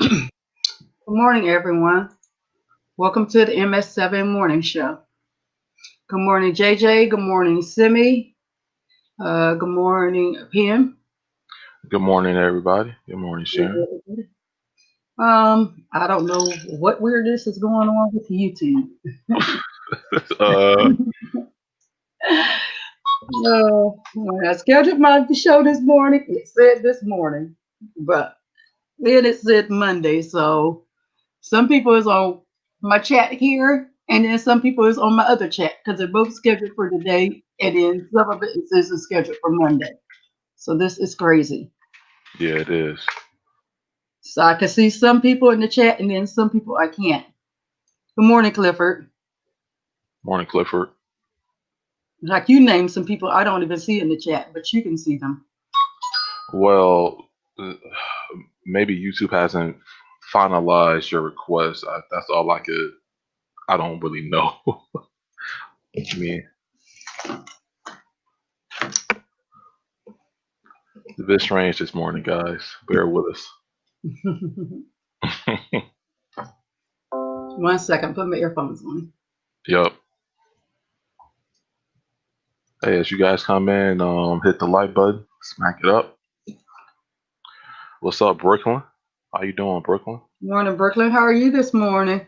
Good morning, everyone. Welcome to the MS7 Morning Show. Good morning, JJ. Good morning, Simi. Good morning, Pam. Good morning, everybody. Good morning, Sharon. I don't know what weirdness is going on with YouTube. uh, When I scheduled my show this morning, it said this morning, but then it said Monday. So some people is on my chat here, and then some people is on my other chat because they're both scheduled for today, and then some of it says it's scheduled for Monday. So this is crazy. yeah, it is. So I can see some people in the chat, and then some people I can't. Good morning, Clifford. Morning, Clifford. Like you named some people I don't even see in the chat, but you can see them. Well, maybe YouTube hasn't finalized your request. That's all I could. I don't really know. I mean, it's a bit strange this morning, guys. Bear with us. 1 second, put my earphones on. Yep. Hey, as you guys come in, hit the like button, smack it up. What's up, Brooklyn? How you doing, Brooklyn? Morning, Brooklyn. How are you this morning?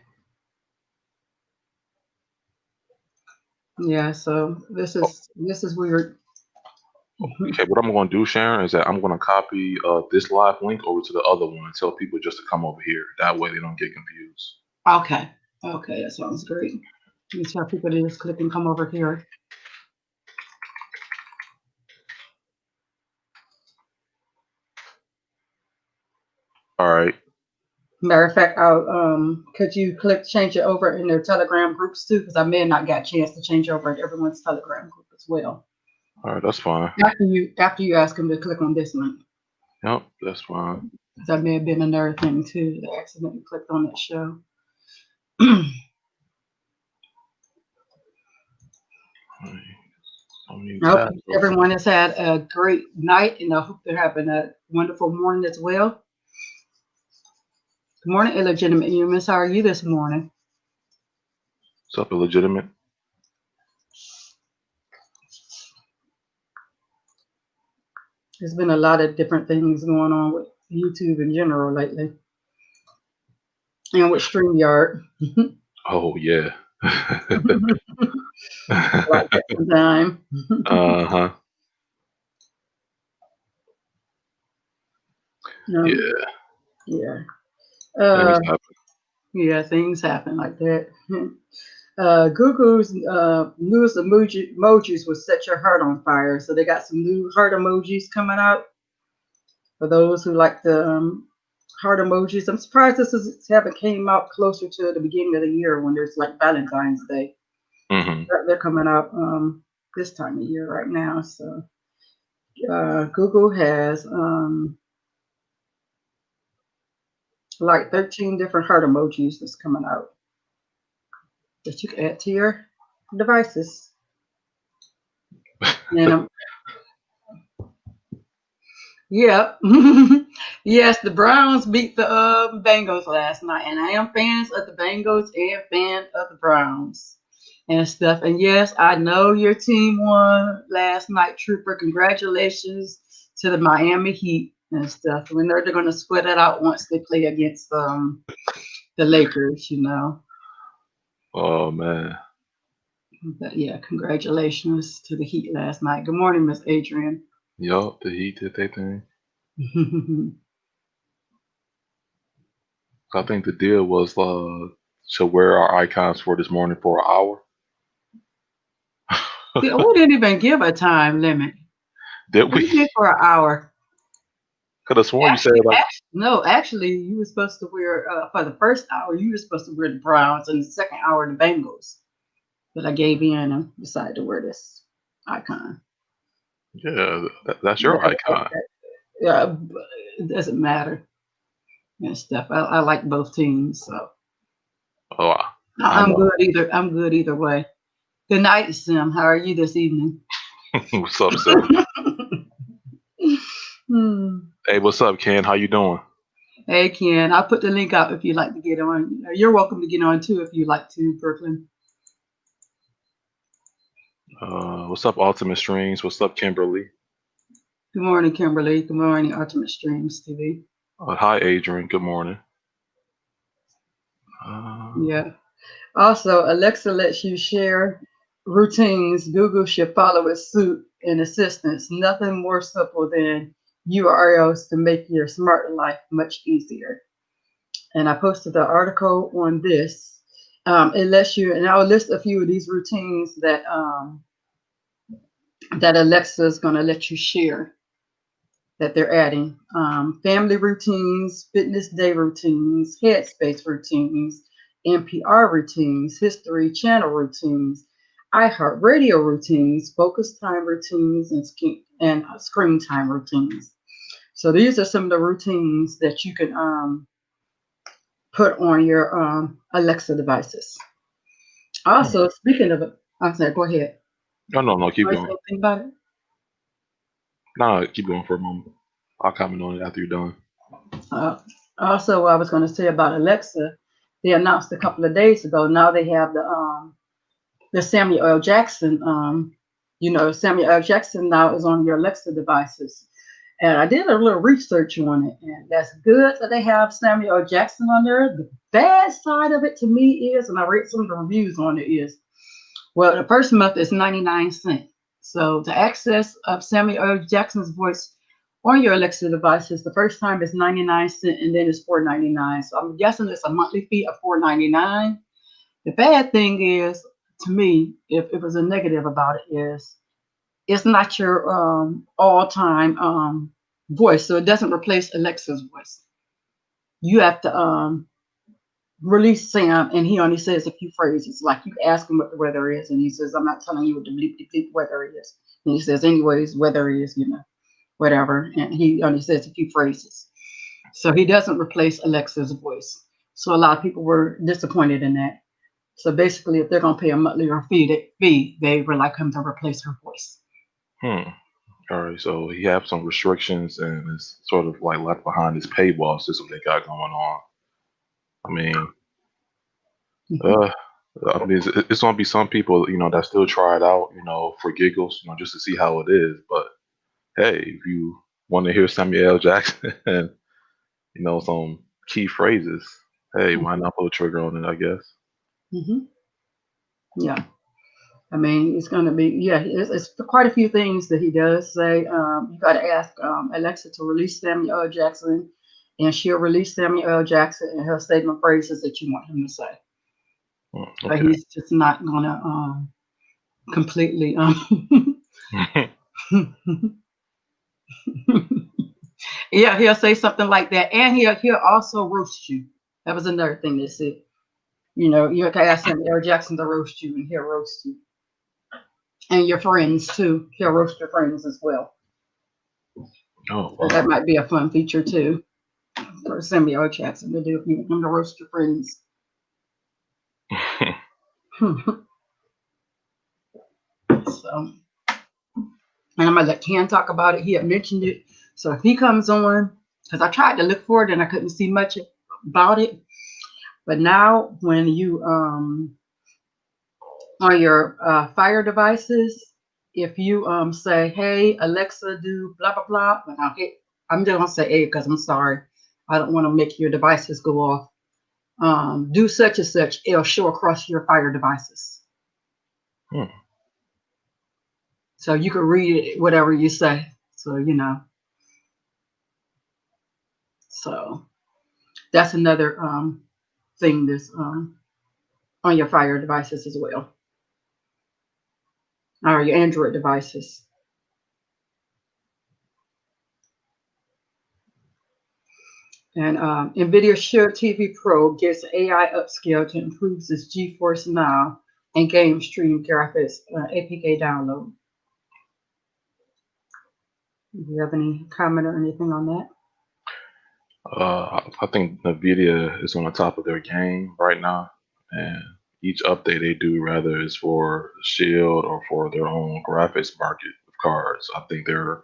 Yeah, so this Oh, is this is weird. okay, what I'm going to do, Sharon, is that I'm going to copy this live link over to the other one and tell people just to come over here. That way they don't get confused. Okay. Okay, that sounds great. Let me tell people to just click and come over here. All right. Matter of fact, I'll could you click change it over in their Telegram groups too? Because I may have not got a chance to change over in everyone's Telegram group as well. All right, that's fine. After you ask them to click on this one. Yep, that's fine. Because that may have been another thing too that I accidentally clicked on that show. All right. I'll mute I hope tab real quick. everyone has had a great night, and I hope they're having a wonderful morning as well. Good morning, illegitimate humans. How are you this morning? What's up, illegitimate? There's been a lot of different things going on with YouTube in general lately, and with StreamYard. Oh, yeah. Like that sometime. Uh-huh. um, Yeah, yeah. things Uh, happen. yeah, things happen like that. Google's newest emojis will set your heart on fire. So they got some new heart emojis coming out for those who like the heart emojis. I'm surprised haven't came out closer to the beginning of the year when there's like Valentine's Day. Hmm. They're coming out this time of year right now. So Google has like 13 different heart emojis that's coming out that you can add to your devices. And yeah, yes, the Browns beat the Bengals last night, and I am fans of the Bengals and fan of the Browns and stuff. And yes, I know your team won last night, Trooper. Congratulations to the Miami Heat and stuff. We know they're going to split it out once they play against the Lakers, you know. Oh, man. But yeah, congratulations to the Heat last night. Good morning, Miss Adrian. Yup, the Heat did their thing. I think the deal was to wear our icons for this morning for an hour. We didn't even give a time limit. Did We we? did for an hour. Could have sworn you said like, No, actually, you were supposed to wear for the first hour. You were supposed to wear the Browns, and the second hour the Bengals. But I gave in and decided to wear this icon. yeah, that's Yeah, your icon. yeah, but it doesn't matter and stuff. I like both teams, so Oh, I I'm know. good either. I'm good either way. Good night, Sim. How are you this evening? What's up, Sim? Hmm. Hey, what's up, Ken? How you doing? Hey, Ken, I'll put the link out if you'd like to get on. You're welcome to get on too if you'd like to, Brooklyn. What's up, Ultimate Streams? What's up, Kimberly? Good morning, Kimberly. Good morning, Ultimate Streams TV. Hi, Adrian. Good morning. Uh, Yeah. Also, Alexa lets you share routines. Google should follow its suit in assistance. Nothing more simple than URLs to make your smart life much easier. And I posted an article on this. It lets you, and I'll list a few of these routines that Alexa is going to let you share that they're adding. Family routines, fitness day routines, headspace routines, NPR routines, history channel routines, iHeartRadio routines, focus time routines, and screen time routines. So these are some of the routines that you can put on your Alexa devices. hmm. Also, speaking of it, I said, go ahead. No, no, no. Keep Want to going. say anything about it? No, keep going for a moment. I'll comment on it after you're done. Uh, Also, what I was going to say about Alexa, they announced a couple of days ago. Now they have the Samuel L. Jackson. Samuel L. Jackson now is on your Alexa devices. And I did a little research on it, and that's good that they have Samuel L. Jackson on there. The bad side of it to me is, and I read some of the reviews on it, is well, the first month is 99 cents. So the access of Samuel L. Jackson's voice on your Alexa devices, the first time is 99 cents and then it's 4.99. So I'm guessing it's a monthly fee of 4.99. The bad thing is, to me, if it was a negative about it, is it's not your all-time voice. So it doesn't replace Alexa's voice. You have to release Sam, and he only says a few phrases. Like you ask him what the weather is, and he says, "I'm not telling you what the bleep bleep weather is." And he says, "Anyways, weather is, whatever," and he only says a few phrases. So he doesn't replace Alexa's voice. So a lot of people were disappointed in that. So basically, if they're gonna pay a monthly or fee, they would like him to replace her voice. Hmm. All right. So he have some restrictions and it's sort of like left behind his paywall system they got going on. I mean, Mhm. uh, it's gonna be some people, that still try it out, for giggles, just to see how it is. But hey, if you want to hear Samuel L. Jackson and some key phrases, hey, why Mhm. not pull the trigger on it? I guess. Mhm. Yeah. I mean, it's going to be, yeah, it's quite a few things that he does say. You got to ask Alexa to release Samuel L. Jackson, and she'll release Samuel L. Jackson and her statement phrases that you want him to say. But Okay. he's just not going to completely. Yeah, he'll say something like that, and he'll also roast you. That was another thing they said. You can ask Samuel L. Jackson to roast you, and he'll roast you, and your friends too. He'll roast your friends as well. Oh So that wow. might be a fun feature too for Samuel Jackson to do if you want him to roast your friends. So, and I'm gonna let Ken talk about it. He had mentioned it. So if he comes on, because I tried to look for it and I couldn't see much about it. But now when you on your Fire devices, if you say, "Hey Alexa, do blah blah blah," but I'm just gonna say "Hey" because I'm sorry, I don't want to make your devices go off. Do such and such, it'll show across your Fire devices. Hmm. So you can read it, whatever you say. So, so that's another thing that's on your Fire devices as well, or your Android devices. And NVIDIA Shield TV Pro gets AI upscale to improve its GeForce Now and game stream graphics APK download. Do you have any comment or anything on that? I think Nvidia is on the top of their game right now, and each update they do, rather is for Shield or for their own graphics market of cards. I think they're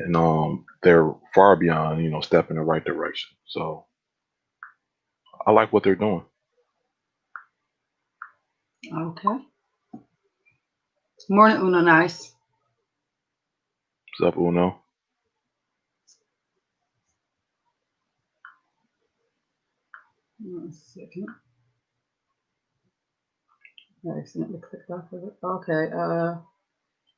and they're far beyond step in the right direction. So I like what they're doing. Okay. Morning, Una Nice. What's up, Uno? 1 second. I accidentally clicked off of it. Okay.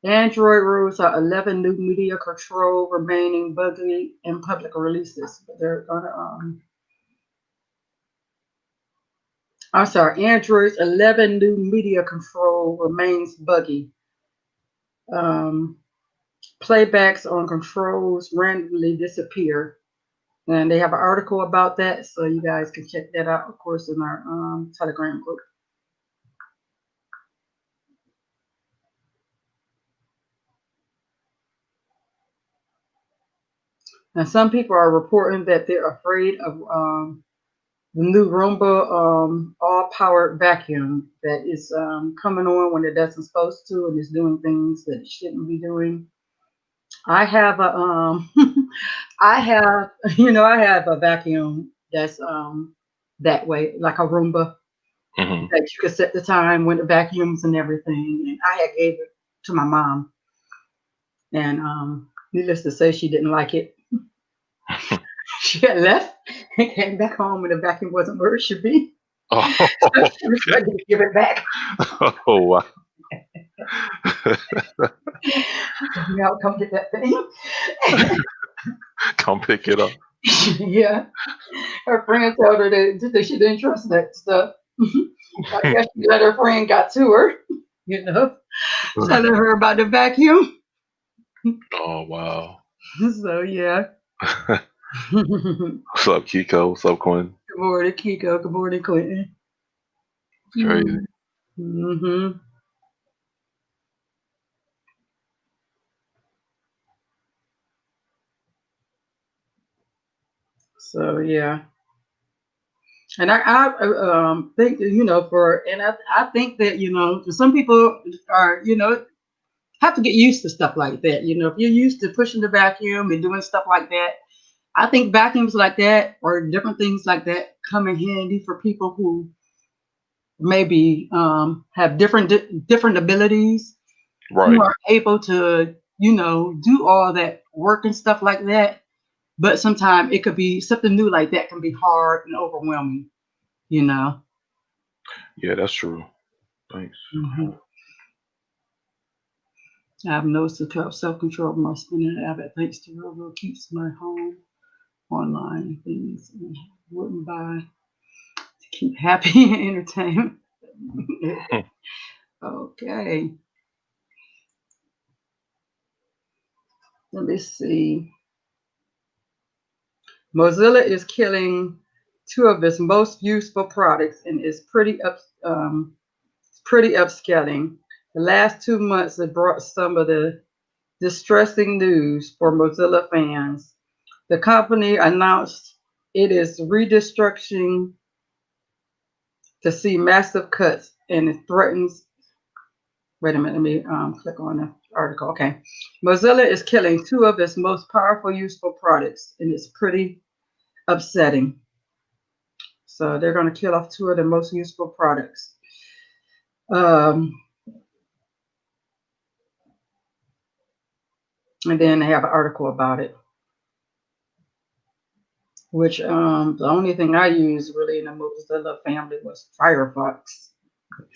Android rules are 11 new media control remaining buggy in public releases. But they're gonna I'm sorry, Android's 11 new media control remains buggy. Um, Playbacks on controls randomly disappear. And they have an article about that, so you guys can check that out, of course, in our Telegram group. And some people are reporting that they're afraid of the new Roomba all-powered vacuum that is coming on when it doesn't supposed to and is doing things that it shouldn't be doing. I have a I have I have a vacuum that's that way, like a Roomba Hmm. that you could set the time when it vacuums and everything. And I had gave it to my mom, and needless to say, she didn't like it. She had left and came back home, and the vacuum wasn't where it should be. Oh, So she was ready to give it back. oh wow. Now come get that thing. Come pick it up. Yeah, her friend told her that she didn't trust that stuff. I guess she let her friend got to her, you know, telling her about the vacuum. Oh wow. So yeah. Good What's up, Kiko? What's up, Quinn? morning, Kiko. Good morning, Quentin. It's crazy. Mm-hmm. So yeah, and I think that, I think that some people are have to get used to stuff like that. If you're used to pushing the vacuum and doing stuff like that, I think vacuums like that or different things like that come in handy for people who maybe have different abilities who Right. are able to do all that work and stuff like that. But sometimes it could be something new like that can be hard and overwhelming. You know. Yeah, that's true. Thanks. Hmm. I have no self-control of my spending habit thanks to Robo keeps my home online things and wouldn't buy to keep happy and entertained. Okay, let me see. Mozilla is killing two of its most useful products and is pretty upscaling. The last 2 months have brought some of the distressing news for Mozilla fans. The company announced it is redistricting to see massive cuts and it threatens. Wait a minute, let me click on the article. Okay. Mozilla is killing two of its most powerful, useful products, and it's pretty upsetting. So they're going to kill off two of the most useful products. Um, and then they have an article about it, which the only thing I used really in the Mozilla family was Firefox.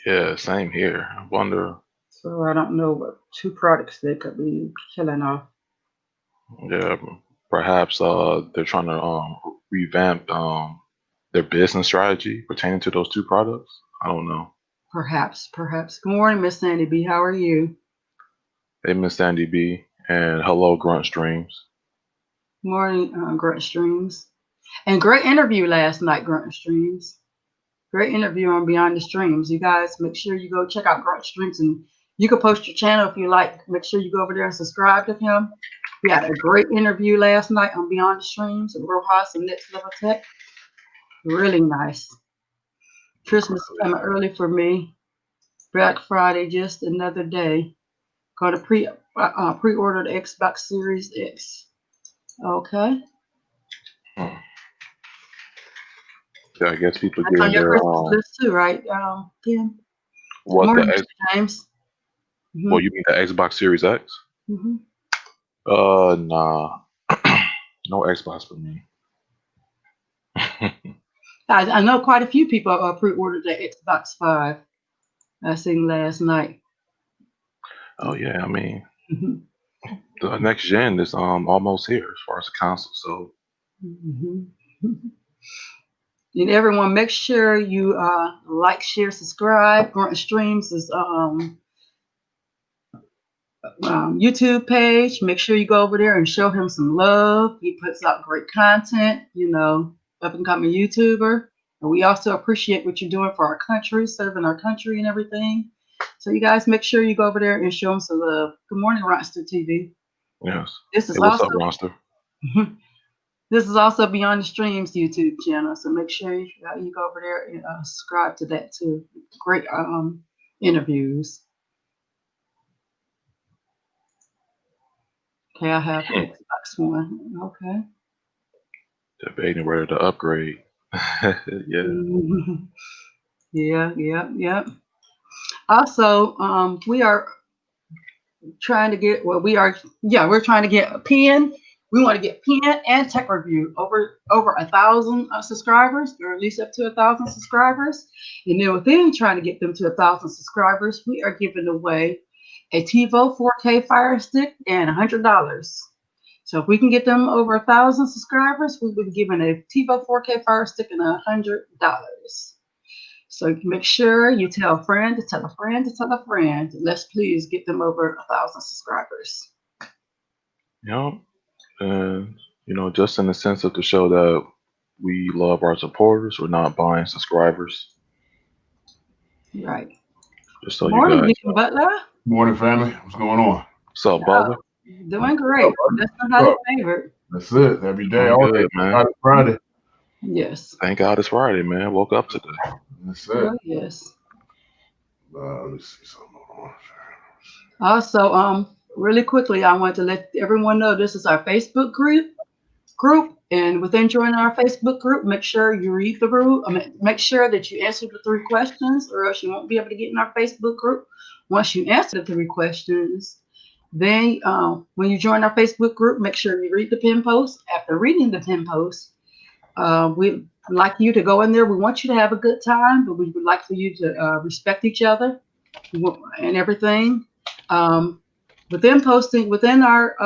Yeah, same here. I wonder. So I don't know what two products they could be killing off. Yeah, perhaps they're trying to revamp their business strategy pertaining to those two products. I don't know. Perhaps, perhaps. Good morning, Miss Sandy B. How are you? Hey, Miss Sandy B, and hello, Grunt Streams. Morning, Grunt Streams. And great interview last night, Grunt Streams. Great interview on Beyond the Streams. You guys make sure you go check out Grunt Streams and you can post your channel if you like. Make sure you go over there and subscribe to him. We had a great interview last night on Beyond the Streams with Rojas and Next Level Tech. Really nice. Christmas coming early for me. Black Friday, just another day. Go to pre-order the Xbox Series X. Okay. Hmm. Yeah, I guess people That's on getting your their Christmas list too, right, Kim? Good what the morning, X? Mr. James. Well, Hmm. you mean the Xbox Series X? Hmm. Nah, no Xbox for me. I know quite a few people pre-ordered the Xbox 5. I seen last night. Oh yeah, I mean Hmm. the next gen is almost here as far as the console. So Hmm. And everyone, make sure you like, share, subscribe. Grunt Streams is YouTube page. Make sure you go over there and show him some love. He puts out great content, up and coming YouTuber. And we also appreciate what you're doing for our country, serving our country and everything. So you guys make sure you go over there and show him some love. Good morning, Roster TV. yes. This Hey, is what's also up, Monster? this is also Beyond the Streams YouTube channel. So make sure you go over there and subscribe to that too. Great interviews. Okay, I have the Xbox One. Okay. Debating whether to upgrade. Yeah. Mhm. Yeah, yeah, yeah. Also, we are trying to get, well, we're trying to get a pen. We want to get pen and tech review over 1,000 subscribers, or at least up to 1,000 subscribers. And then within trying to get them to 1,000 subscribers, we are giving away a TiVo 4K Fire Stick and $100. So if we can get them over 1,000 subscribers, we will be giving a TiVo 4K Fire Stick and $100. So make sure you tell a friend to tell a friend to tell a friend. Let's please get them over 1,000 subscribers. Yeah. And just in the sense of to show that we love our supporters, we're not buying subscribers. Right. Just so Good you morning, guys Deacon know. Butler. Morning, family. What's going on? What's up, Oh, Butler? doing What's great. up, buddy? That's not What's highly up? favored. That's it. Every day, Doing all day. good, man. Friday, Friday. Yes. Thank God it's Friday, man. Woke up today. That's Oh, it. yes. Let me see something. Hold on. Also, really quickly, I want to let everyone know this is our Facebook group, and within joining our Facebook group, make sure you read the rule. Make sure that you answer the 3 questions, or else you won't be able to get in our Facebook group. Once you answer the 3 questions, then when you join our Facebook group, make sure you read the pin post. After reading the pin post, we'd like you to go in there. We want you to have a good time, but we would like for you to respect each other and everything. Um, within our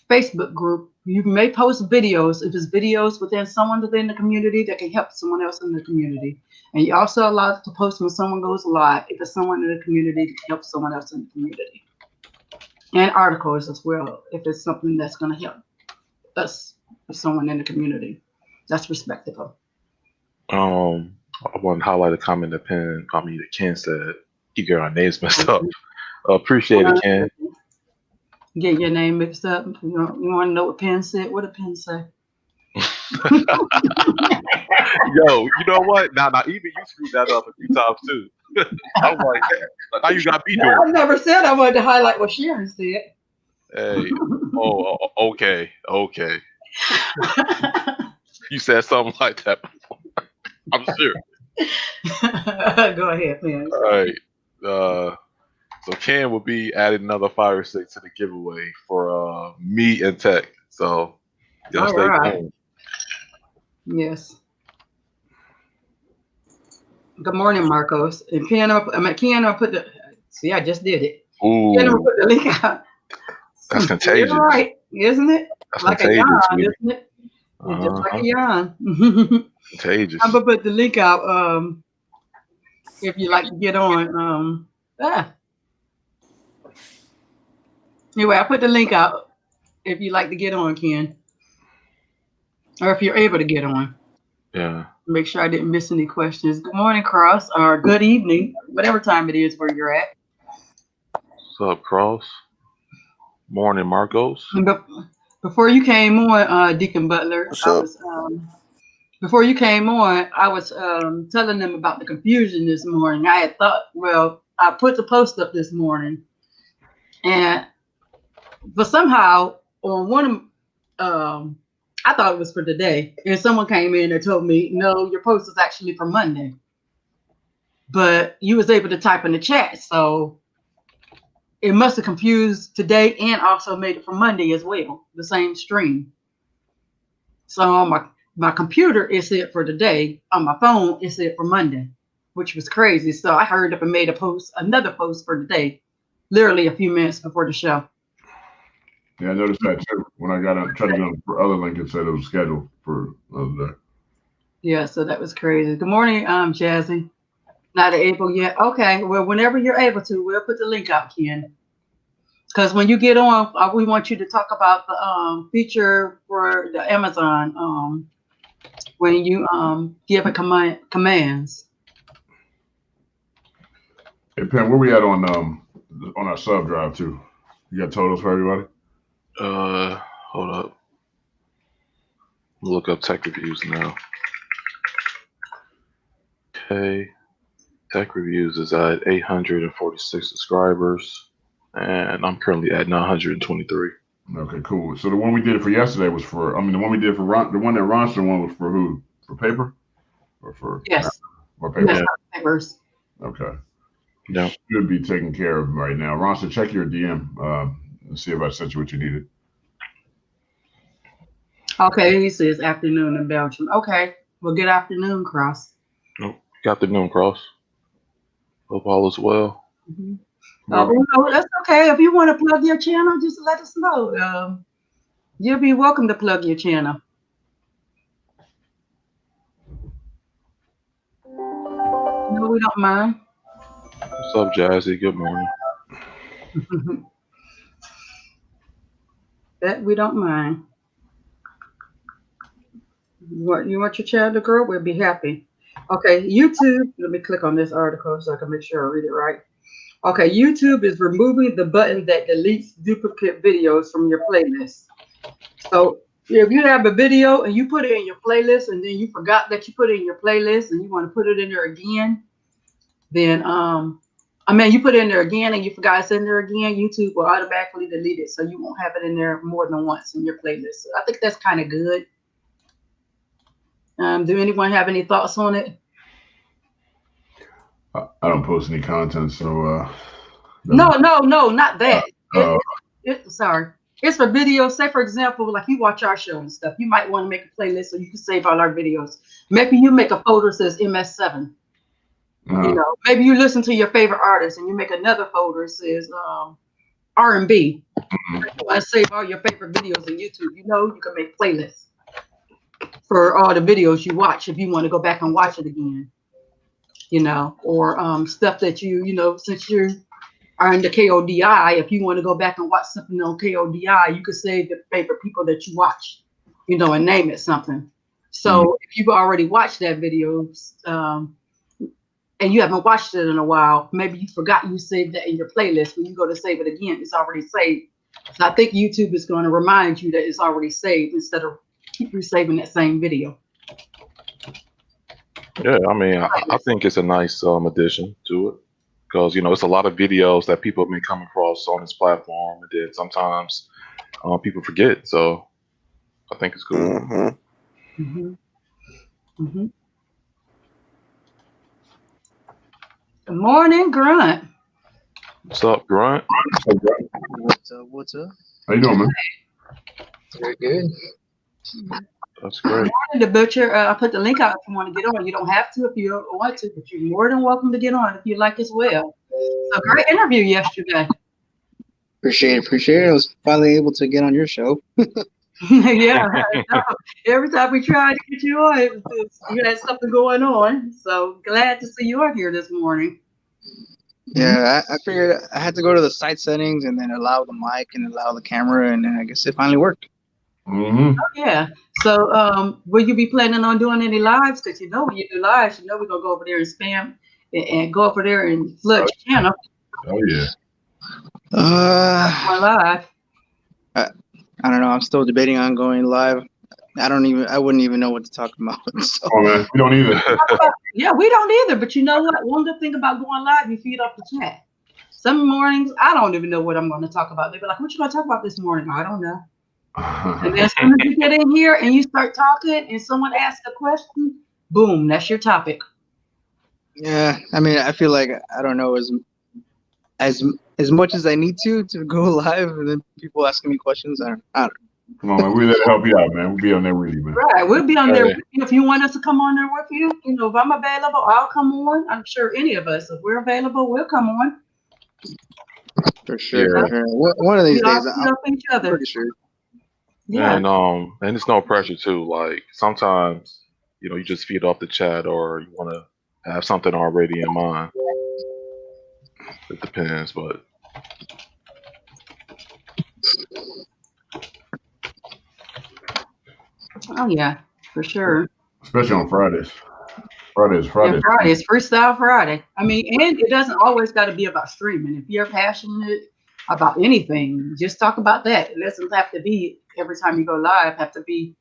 Facebook group, you may post videos if it's videos within someone within the community that can help someone else in the community. And you're also allowed to post when someone goes live if it's someone in the community that can help someone else in the community. And articles as well if it's something that's going to help us or someone in the community. That's respectable. I want to highlight a comment that Ken said. Keep getting our names messed up. Appreciate it, Ken. Get your name mixed up. You want to know what Penn said? What did Penn say? Yo, you know what? Now, even you screwed that up a few times too. I'm like, now you got me doing I never said I wanted to highlight what Sharon said. it. Hey, okay. You said something like that before. I'm sure. Go ahead, Penn. All right. So Ken will be adding another Fire Stick to the giveaway for me and Tech. So y'all All stay right. tuned. Yes. Good morning, Marcos. And Ken, Ken, I'll put the. See, I just did it. Ken, I'll Ooh, put the link out. that's You're contagious. right, isn't it? That's Like a contagious, yawn, sweetie. isn't it? It's just like Uh-huh. a yawn. I'm Contagious. gonna put the link out. If you like to get on. Anyway, I put the link out if you like to get on, Ken, or if you're able to get on. Yeah. Make sure I didn't miss any questions. Good morning, Cross, or good evening, whatever time it is where you're at. What's up, Cross? Morning, Marcos. Before you came on, Deacon Butler, What's up? before you came on, I was telling them about the confusion this morning. I had thought, well, I put the post up this morning, And but somehow on one I thought it was for today, and someone came in and told me, no, your post is actually for Monday. But you was able to type in the chat, so it must have confused today and also made it for Monday as well, the same stream. So on my computer it said for today, on my phone it said for Monday, which was crazy. So I hurried up and made another post for today, literally a few minutes before the show. Yeah, I noticed that too. When I tried to get on the other link, it said it was scheduled for the other day. Yeah, so that was crazy. Good morning, Jazzy. Not able yet. Okay, well, whenever you're able to, we'll put the link out, Ken. Because when you get on, we want you to talk about the feature for the Amazon when you give a commands. Hey, Pam, where we at on our sub drive too? You got totals for everybody? Hold up. Look up tech reviews now. Okay. Tech reviews is at 846 subscribers, and I'm currently at 923. Okay, cool. So the one we did for yesterday was for, the one we did for the one that Ronson one was for who? For paper? Or for Yes. Or paper? Yes, papers. Okay. Yeah. Should be taken care of right now. Ronson, check your DM and see if I sent you what you needed. Okay, he says afternoon in Belgium. Okay, well, good afternoon, Cross. Oh, good afternoon, Cross. Hope all is well. Mm-hmm. No, that's okay. If you want to plug your channel, just let us know. You'll be welcome to plug your channel. No, we don't mind. What's up, Jazzy? Good morning. That we don't mind. You want your channel to grow? We'll be happy. Okay, YouTube. Let me click on this article so I can make sure I read it right. Okay, YouTube is removing the button that deletes duplicate videos from your playlist. So if you have a video and you put it in your playlist and then you forgot that you put it in your playlist and you want to put it in there again, then you put it in there again and you forgot it's in there again, YouTube will automatically delete it, so you won't have it in there more than once in your playlist. So I think that's kind of good. Do anyone have any thoughts on it? I don't post any content, so No, not that. Sorry. It's for videos. Say, for example, like you watch our show and stuff. You might want to make a playlist so you can save all our videos. Maybe you make a folder that says MS7. You know, maybe you listen to your favorite artist and you make another folder that says R&B. You want to save all your favorite videos on YouTube. You know, you can make playlists for all the videos you watch if you want to go back and watch it again. You know, or stuff that you know, since you are in the KODI, if you want to go back and watch something on KODI, you could save the favorite people that you watch, you know, and name it something. So if you've already watched that video and you haven't watched it in a while, maybe you forgot you saved that in your playlist. When you go to save it again, it's already saved. So I think YouTube is going to remind you that it's already saved instead of keep resaving that same video. Yeah, I mean, I think it's a nice addition to it because, you know, it's a lot of videos that people may come across on this platform, and then sometimes people forget. So I think it's cool. Mm-hmm. Mm-hmm. Mm-hmm. Good morning, Grunt. What's up, Grunt? What's up? How you doing, man? Very good. That's great. The Butcher. I put the link out if you want to get on. You don't have to if you don't want to, but you're more than welcome to get on if you like as well. So great interview yesterday. Appreciate it. I was finally able to get on your show. Yeah. Every time we try to get you on, you had something going on. So glad to see you on here this morning. Yeah, I figured I had to go to the site settings and then allow the mic and allow the camera, and then I guess it finally worked. Mm-hmm. Oh, yeah. So will you be planning on doing any lives? Because you know when you do lives, you know we're gonna go over there and spam and go over there and flood your channel. Oh yeah. Live. I don't know. I'm still debating on going live. I wouldn't even know what to talk about. So. Oh man, we don't either. Yeah, we don't either. But you know what? One good thing about going live, you feed off the chat. Some mornings I don't even know what I'm going to talk about. They be like, "What you going to talk about this morning?" I don't know. And then as soon as you get in here and you start talking, and someone asks a question, boom, that's your topic. Yeah, I mean, I feel like I don't know as as much as I need to go live, and then people asking me questions. I don't Come on, man. We're there to help you out, man. We'll be on there with you, man. Right, we'll be on there Hey, with you if you want us to come on there with you. You know, if I'm available, I'll come on. I'm sure any of us, if we're available, we'll come on. for sure, yeah, for sure. One of We these all days, feed off each I'm other. pretty sure. Yeah. and it's no pressure too. Like sometimes, you just feed off the chat, or you want to have something already in mind. It depends, but Oh yeah, for sure. Especially on Fridays. Yeah, Fridays. Friday is Freestyle Friday. I mean, and it doesn't always got to be about streaming. If you're passionate about anything, just talk about that. It doesn't have to be every time you go live, have to be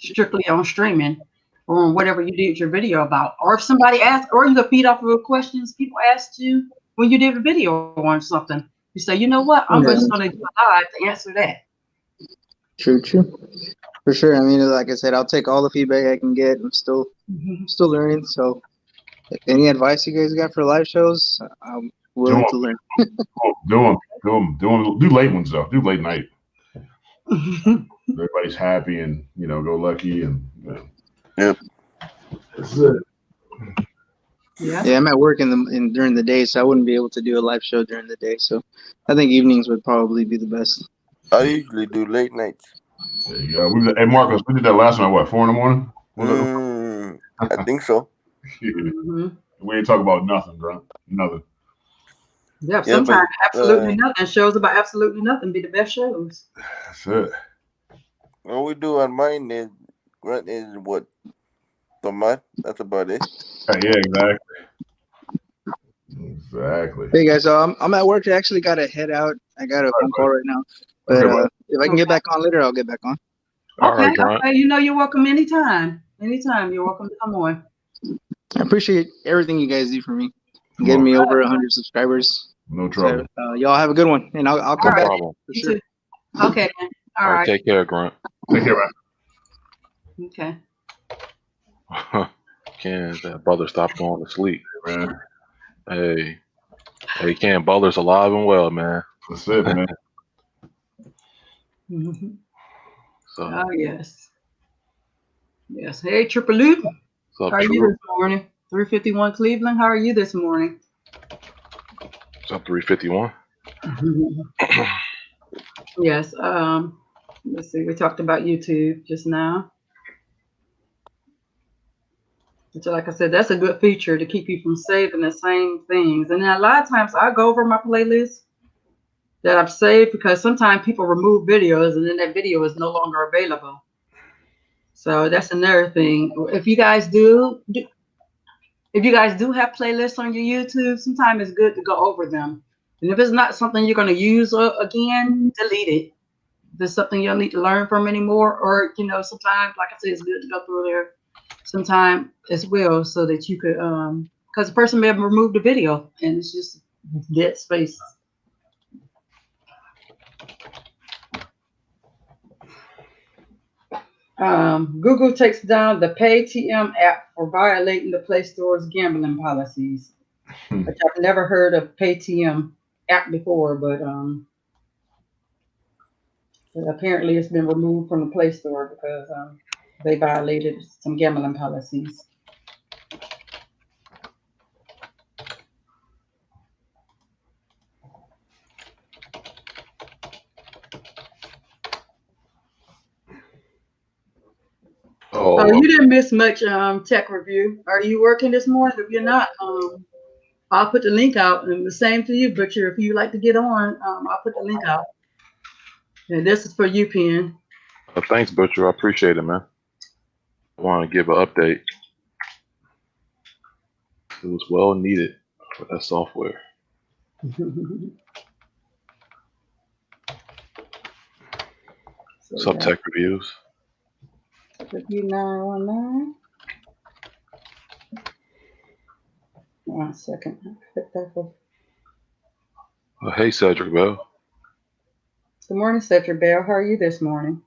strictly on streaming or on whatever you did your video about. Or if somebody asks, or you can feed off of questions people asked you when you did a video on something. You say, you know what? I'm just Yeah, going to do a live to answer that. true, true, for sure. I mean, like I said, I'll take all the feedback I can get. I'm still learning. So, any advice you guys got for live shows? I'm Do willing to learn. do late ones though. Do late night. Everybody's happy and go lucky and Yep. that's it. Yeah. Yeah, I'm at work in during the day, so I wouldn't be able to do a live show during the day. So, I think evenings would probably be the best. I usually do late nights. There you go. Hey Marcus, we did that last night. What, 4 in the morning? I think so. hmm We ain't talking about nothing, bro. Nothing. Yeah, Yeah, but sometimes absolutely nothing. Shows about absolutely nothing be the best shows. That's it. what we do on mine is what the month. That's about it. Yeah, exactly. Exactly. Hey guys, so I'm at work. I actually got to head out. I got a All phone right, call right now. buddy. But Okay, buddy. if I can get back on later, I'll get back on. all Okay, right, Grant. okay. You know you're welcome anytime. Anytime you're welcome to come on. I appreciate everything you guys do for me, Come getting on. me over 100 subscribers. No So trouble. y'all have a good one, and I'll All come No right. back problem. for You sure. too. Okay. All All right, right. take care, Grant. Take care, man. Okay. Ken, that brother stopped going to sleep. Man. Hey, Ken, Butler's alive and well, man. That's it, man. Mhm. So, Oh yes. Yes. Hey, Triple Loop. what's How up, are you True? this morning? 351 Cleveland. How are you this morning? What's up, 351? Yes. Let's see. We talked about YouTube just now. So like I said, that's a good feature to keep you from saving the same things. And then a lot of times I go over my playlist that I've saved because sometimes people remove videos and then that video is no longer available. So that's another thing. If you guys do have playlists on your YouTube, sometimes it's good to go over them. And if it's not something you're going to use again, delete it. If there's something you don't need to learn from anymore, or sometimes, like I said, it's good to go through there sometime as well, so that you could, because the person may have removed the video and it's just dead space. Google takes down the PayTM app for violating the Play Store's gambling policies. Which I've never heard of PayTM app before, but apparently it's been removed from the Play Store because they violated some gambling policies. So Oh, you didn't miss much tech review. Are you working this morning? If you're not, I'll put the link out. And the same to you, Butcher. If you like to get on, I'll put the link out. And this is for you, Pen. thanks, Butcher. I appreciate it, man. I want to give an update. It was well needed for that software. What's up, Tech Reviews? Review 919. 1 second. Hey, Cedric Bell. Good morning, Cedric Bell. How are you this morning?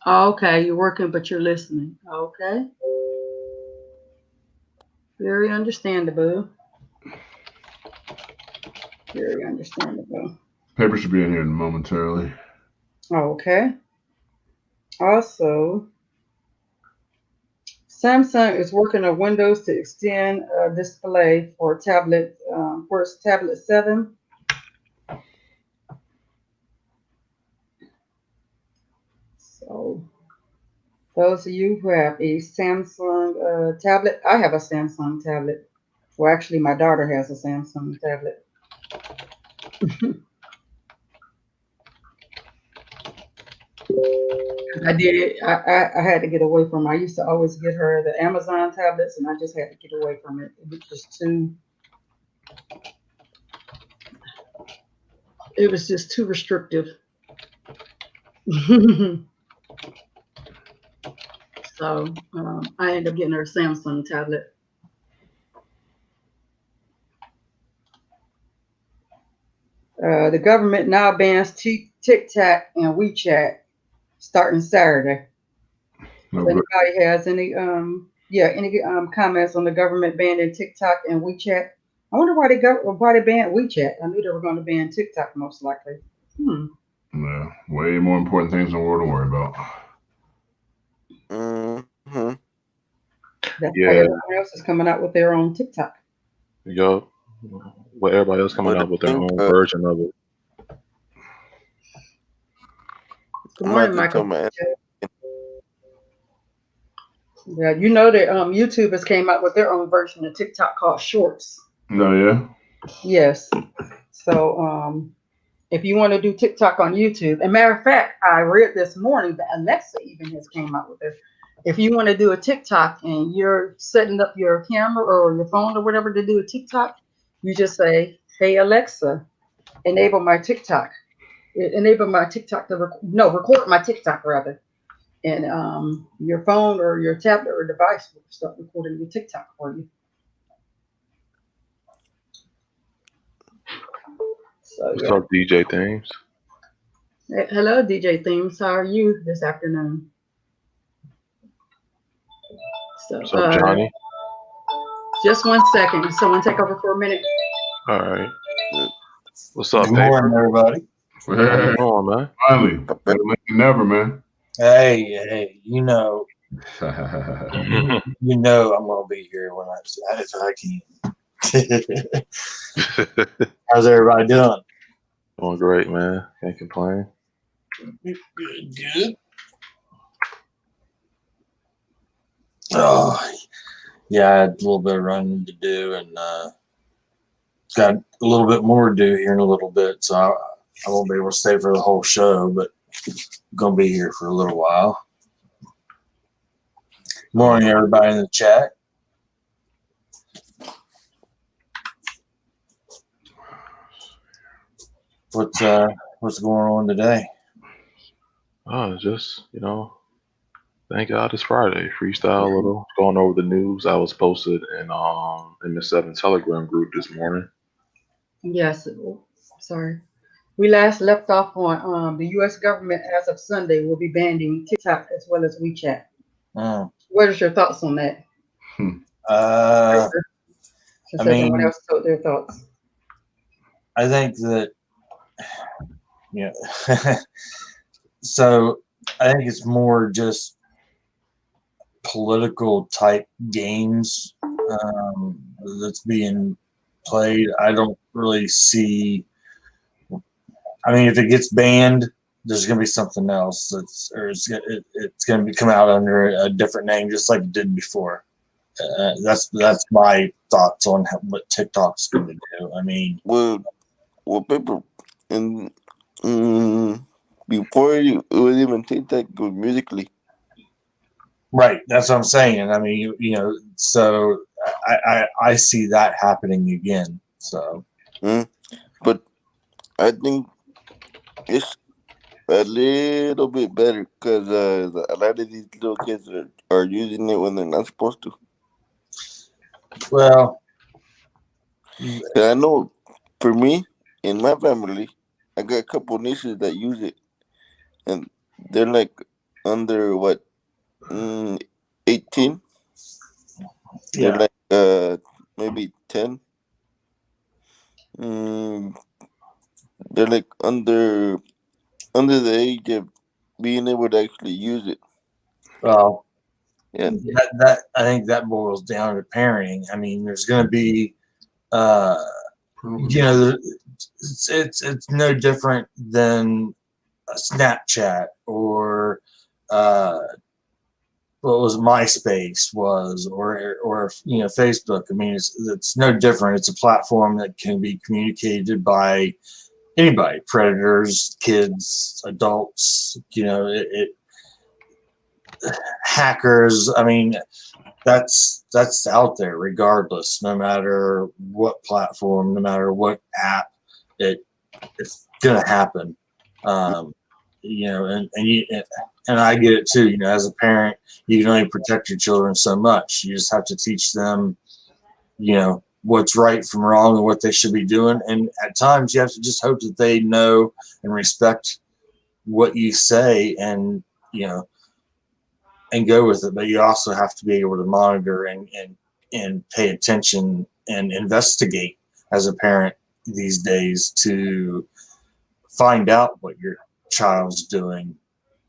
Oh, okay, you're working, but you're listening. Okay, very understandable. Very understandable. Paper should be in here momentarily. Okay. Also, Samsung is working on Windows to extend display for tablet for its tablet 7. So those of you who have a Samsung tablet, I have a Samsung tablet. Well, actually, my daughter has a Samsung tablet. I did. I had to get away from. I used to always get her the Amazon tablets, and I just had to get away from it. It was just too. It was just too restrictive. So I ended up getting her a Samsung tablet. The government now bans TikTok and WeChat starting Saturday. No If good. anybody has any comments on the government banning TikTok and WeChat? I wonder why they banned WeChat. I knew they were going to ban TikTok most likely. Yeah, way more important things in the world to worry about. Mm-hmm. That's why Yeah, everyone else is coming out with their own TikTok. yup. With everybody else coming But I out with their think own version of it. Good I'm about morning, to tell Michael. my Yeah, you know that YouTube has came out with their own version of TikTok called Shorts. No, yeah. Yes. So if you want to do TikTok on YouTube, and matter of fact, I read this morning that Alexa even has came out with it. If you want to do a TikTok and you're setting up your camera or your phone or whatever to do a TikTok, you just say, "Hey Alexa, enable my TikTok. Enable my TikTok to record my TikTok rather." And your phone or your tablet or device will start recording your TikTok for you. So What's yeah. up, DJ Themes? Hello, DJ Themes. How are you this afternoon? So What's up, Johnny? just one second. Can someone take over for a minute? All right. uh, What's up, Good morning, Paper? everybody. How you Hey, doing, man? finally, better late than never, man. Hey, you know I'm gonna be here when if I can. How's everybody doing? Doing great, man. Can't complain. Good. Oh, yeah, I had a little bit of running to do, and got a little bit more to do here in a little bit, so I won't be able to stay for the whole show, but I'm gonna be here for a little while. Morning, everybody in the chat. What's going on today? Oh, just, thank God it's Friday. Freestyle a little. Going over the news I was posted in MS7 Telegram group this morning. Yes. Sorry. We last left off on the U.S. government as of Sunday will be banning TikTok as well as WeChat. What is your thoughts on that? Since I everyone mean, else told their thoughts. I think that, so I think it's more just political type games that's being played. I don't really see. I mean, if it gets banned, there's going to be something else it's going to come out under a different name, just like it did before. That's my thoughts on what TikTok's going to do. I mean, well, people and before it was even TikTok, it was Musically. right? That's what I'm saying. I mean, so I see that happening again. So, But I think it's A little bit better because a lot of these little kids are using it when they're not supposed to. Well, 'Cause I know for me, in my family, I got a couple nieces that use it, and they're like under what, 18. They're yeah. like maybe 10. Mm, they're like under the age of being able to actually use it. Well, Yeah. that I think that boils down to parenting. I mean, there's going to be, uh, you know, it's no different than a Snapchat or uh, what was MySpace was, or you know, Facebook. I mean, it's no different. It's a platform that can be communicated by anybody, predators, kids, adults. You know, hackers. I mean, that's out there regardless, no matter what platform, no matter what app. It's gonna happen. Um, you know, and I get it too. You know, as a parent, you can only protect your children so much. You just have to teach them, you know, what's right from wrong and what they should be doing. And at times, you have to just hope that they know and respect what you say, and you know, and go with it. But you also have to be able to monitor and pay attention and investigate as a parent these days to find out what your child's doing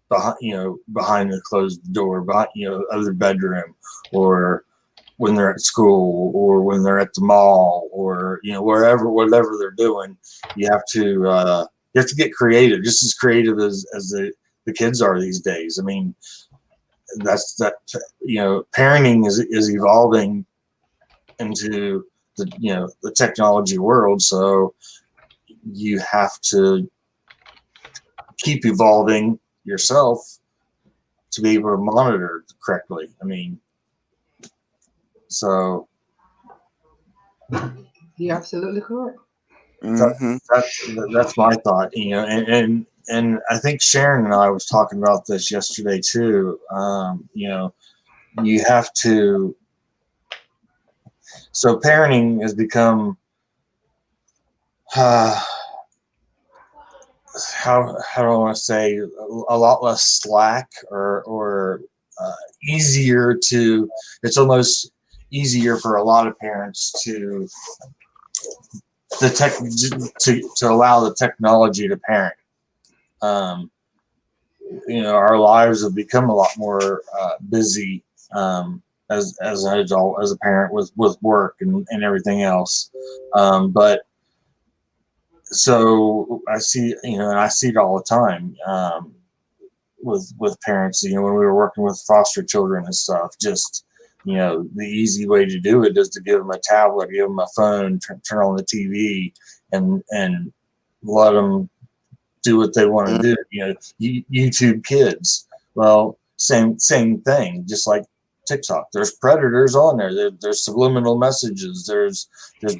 behind the closed door, behind, other bedroom, or when they're at school, or when they're at the mall, or whatever they're doing. You have to get creative, just as creative as the kids are these days. I mean, parenting is evolving into the technology world, so you have to keep evolving yourself to be able to monitor correctly. I mean, so You're absolutely correct. Mm-hmm. that's my thought. And I think Sharon and I was talking about this yesterday too. You have to. So parenting has become how do I want to say, a lot less slack, or easier to. It's almost easier for a lot of parents to allow the technology to parent. Um, our lives have become a lot more busy, as an adult, as a parent, with work and everything else. But so I see, and I see it all the time, with parents. When we were working with foster children and stuff, just the easy way to do it is to give them a tablet, give them a phone, turn on the TV, and let them do what they want to do. YouTube Kids. Well, same thing. Just like TikTok, there's predators on there. There's subliminal messages. There's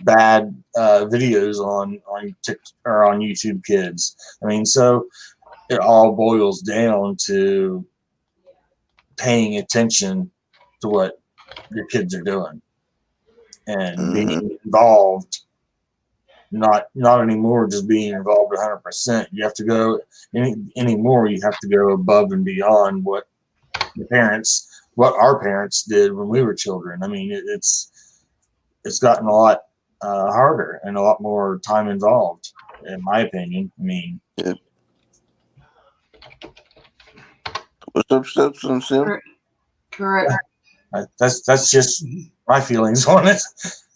bad videos on TikTok or on YouTube Kids. I mean, so it all boils down to paying attention to what your kids are doing and being involved. Not anymore just being involved 100%. You have to go anymore. You have to go above and beyond what our parents did when we were children. I mean, it's gotten a lot harder and a lot more time involved, in my opinion. I mean, Yeah. What's up, Steps and Sim? Correct. that's just my feelings on it.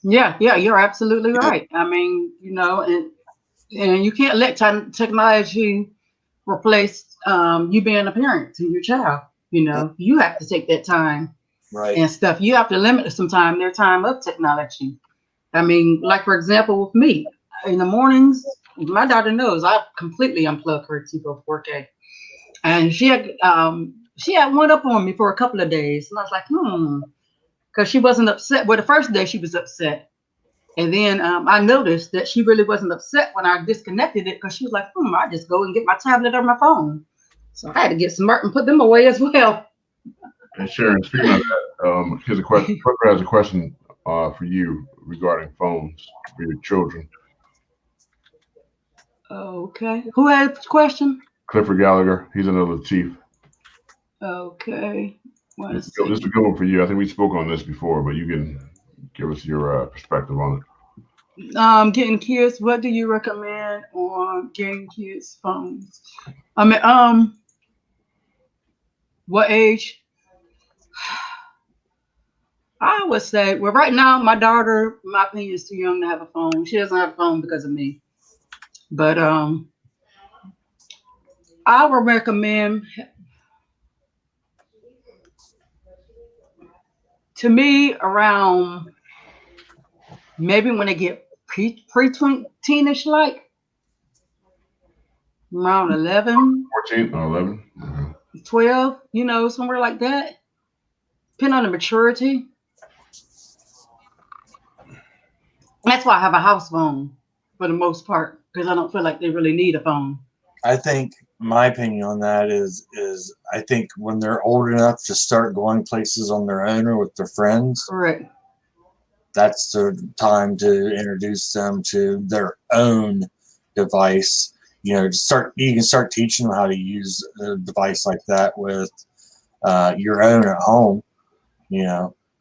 Yeah, you're absolutely right. I mean, and you can't let technology replace you being a parent to your child. You have to take that time Right. and stuff. You have to limit their time of technology. I mean, like for example, with me, in the mornings, my daughter knows I completely unplug her to go 4K, and she had one up on me for a couple of days, and I was like, because she wasn't upset. Well, the first day she was upset, And then I noticed that she really wasn't upset when I disconnected it because she was like, I just go and get my tablet or my phone. So I had to get smart and put them away as well. And Sharon, speaking of that, here's a question. Clifford has a question for you regarding phones for your children. Okay. Who had a question? Clifford Gallagher. He's another chief. Okay. This is a good one for you. I think we spoke on this before, but you can give us your perspective on it. Getting kids. What do you recommend on getting kids phones? I mean, what age? I would say, well, right now, my daughter, my opinion, is too young to have a phone. She doesn't have a phone because of me. But I would recommend, to me, around maybe when they get pre-teenish, like around 11, 14 or 11? Mm-hmm. 12, somewhere like that. Depending on the maturity. That's why I have a house phone for the most part, because I don't feel like they really need a phone. I think my opinion on that is I think when they're old enough to start going places on their own or with their friends, Correct. that's the time to introduce them to their own device. You can start teaching them how to use a device like that with your own at home.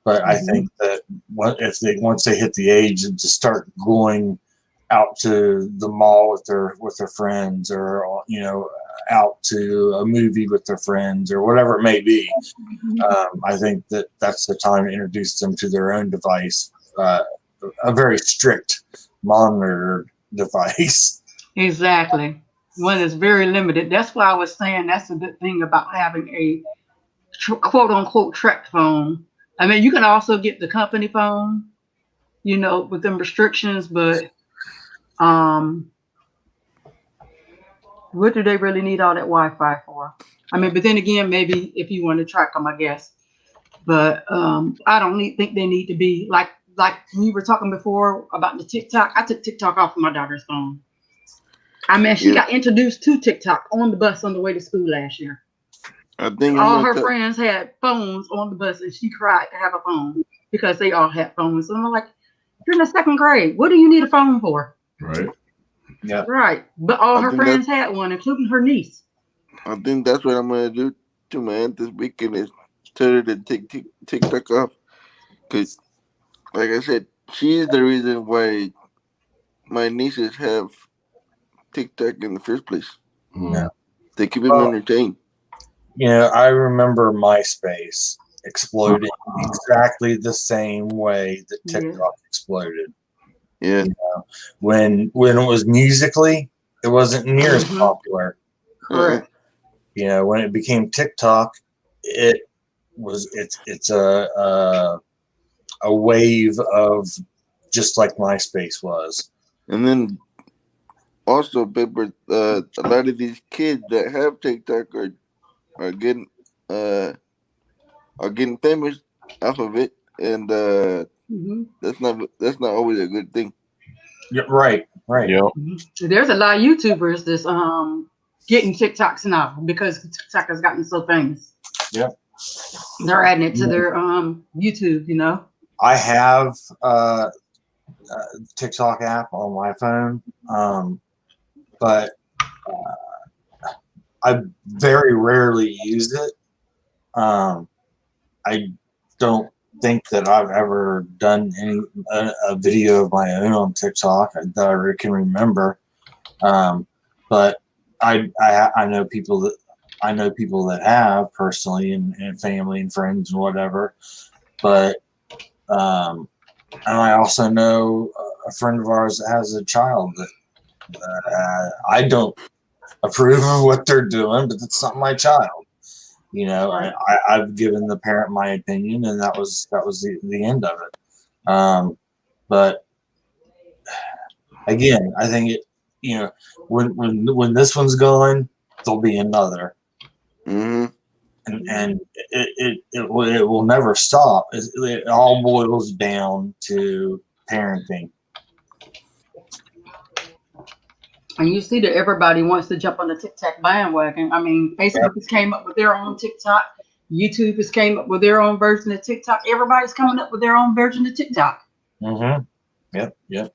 But I think that once they hit the age to start going out to the mall with their friends, or out to a movie with their friends, or whatever it may be, I think that's the time to introduce them to their own device, a very strict monitored device. Exactly. One is very limited. That's why I was saying that's a good thing about having a quote unquote track phone. I mean, you can also get the company phone, with them restrictions, but what do they really need all that Wi-Fi for? I mean, but then again, maybe if you want to track them, I guess. But I don't think they need to be like we were talking before about the TikTok. I took TikTok off of my daughter's phone. I mean, she got introduced to TikTok on the bus on the way to school last year. I think all her friends had phones on the bus, and she cried to have a phone because they all had phones. And I'm like, you're in the second grade. What do you need a phone for? Right. Yeah. Right. But all her friends had one, including her niece. I think that's what I'm gonna do to my aunt this weekend is tell her to take TikTok off, because, like I said, she is the reason why my nieces have TikTok in the first place. Yeah. They keep them entertained. I remember MySpace exploding exactly the same way that TikTok exploded. Yeah. When it was Musically, it wasn't near as popular. Correct. When it became TikTok, it's a wave of just like MySpace was. And then also, Pepper, a lot of these kids that have TikTok are getting famous off of it, and that's not always a good thing. Yeah, right. Yep. There's a lot of YouTubers that's getting TikToks now because TikTok has gotten so famous. Yep. They're adding it to their YouTube. I have TikTok app on my phone, but I very rarely use it. I don't think that I've ever done a video of my own on TikTok that I can remember. But I know people that have personally, and family and friends and whatever. But and I also know a friend of ours that has a child that I don't approve of what they're doing, but it's not my child. I've given the parent my opinion, and that was the end of it. But again, I think when this one's gone, there'll be another, and it will never stop. It all boils down to parenting. And you see that everybody wants to jump on the TikTok bandwagon. I mean, Facebook has came up with their own TikTok. YouTube has came up with their own version of TikTok. Everybody's coming up with their own version of TikTok. Mm-hmm. Yep.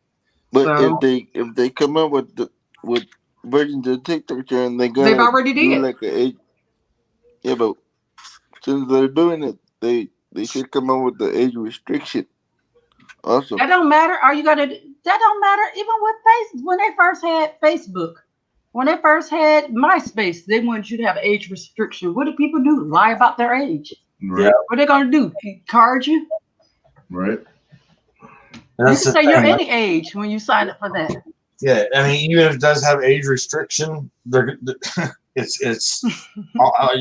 But So if they come up with versions of TikTok, and they're they've gonna already do did. like a age. Yeah, but since they're doing it, they should come up with the age restriction also. That don't matter. Are you gonna? That don't matter. Even with Facebook, when they first had Facebook, when they first had MySpace, they wanted you to have age restriction. What do people do? Lie about their age. Right. What are they gonna do? Card you? Right. You That's can the say you're thing. any age when you sign up for that. Yeah, I mean, even if it does have age restriction, it's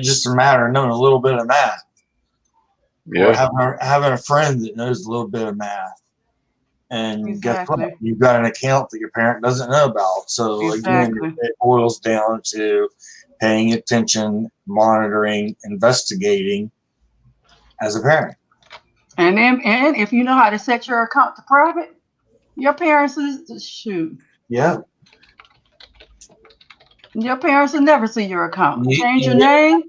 just a matter of knowing a little bit of math, or having a friend that knows a little bit of math. And guess what? Exactly. You've got an account that your parent doesn't know about. So again, Exactly. it boils down to paying attention, monitoring, investigating as a parent. And if you know how to set your account to private, your parents is shoot. Yeah. Your parents will never see your account. Change your Yeah. name.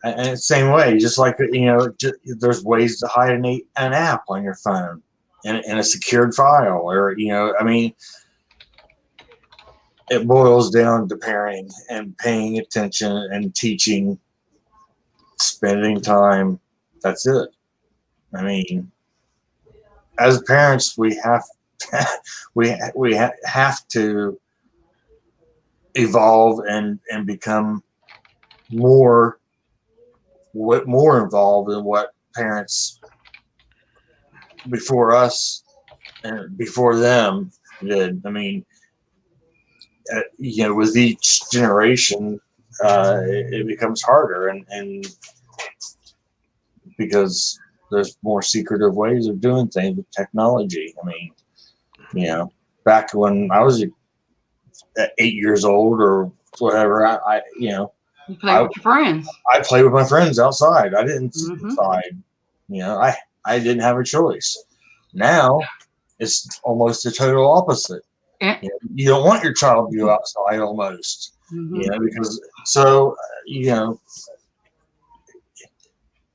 And same way, just like there's ways to hide an app on your phone in a secured file, or I mean, it boils down to parenting and paying attention and teaching, spending time. That's it. I mean, as parents, we have have to evolve and become more involved in what parents before us and before them did. I mean, with each generation, it becomes harder, and because there's more secretive ways of doing things with technology. I mean, back when I was 8 years old or whatever, You play with your friends. I played with my friends outside. I didn't sit Mhm. inside. I didn't have a choice. Now it's almost the total opposite. And, You don't want your child to go outside almost. mhm. Because so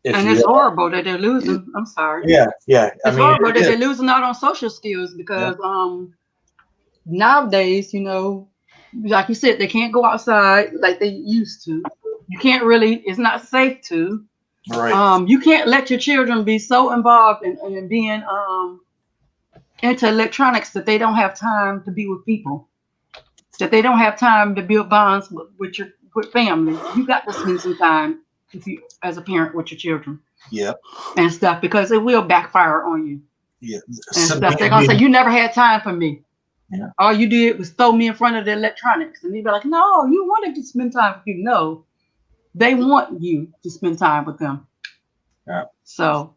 if And you it's horrible that they're losing. I'm sorry. yeah. It's horrible that they're losing out on social skills because nowadays, like you said, they can't go outside like they used to. You can't really. It's not safe to. Right. You can't let your children be so involved in being into electronics that they don't have time to be with people. That they don't have time to build bonds with family. You got to spend some time with you as a parent with your children. Yeah. And stuff, because it will backfire on you. Yeah. And stuff. They're gonna say, you never had time for me. Yeah. All you did was throw me in front of the electronics. And you'd be like, no, you wanted to spend time with you. No. They want you to spend time with them. Yeah. So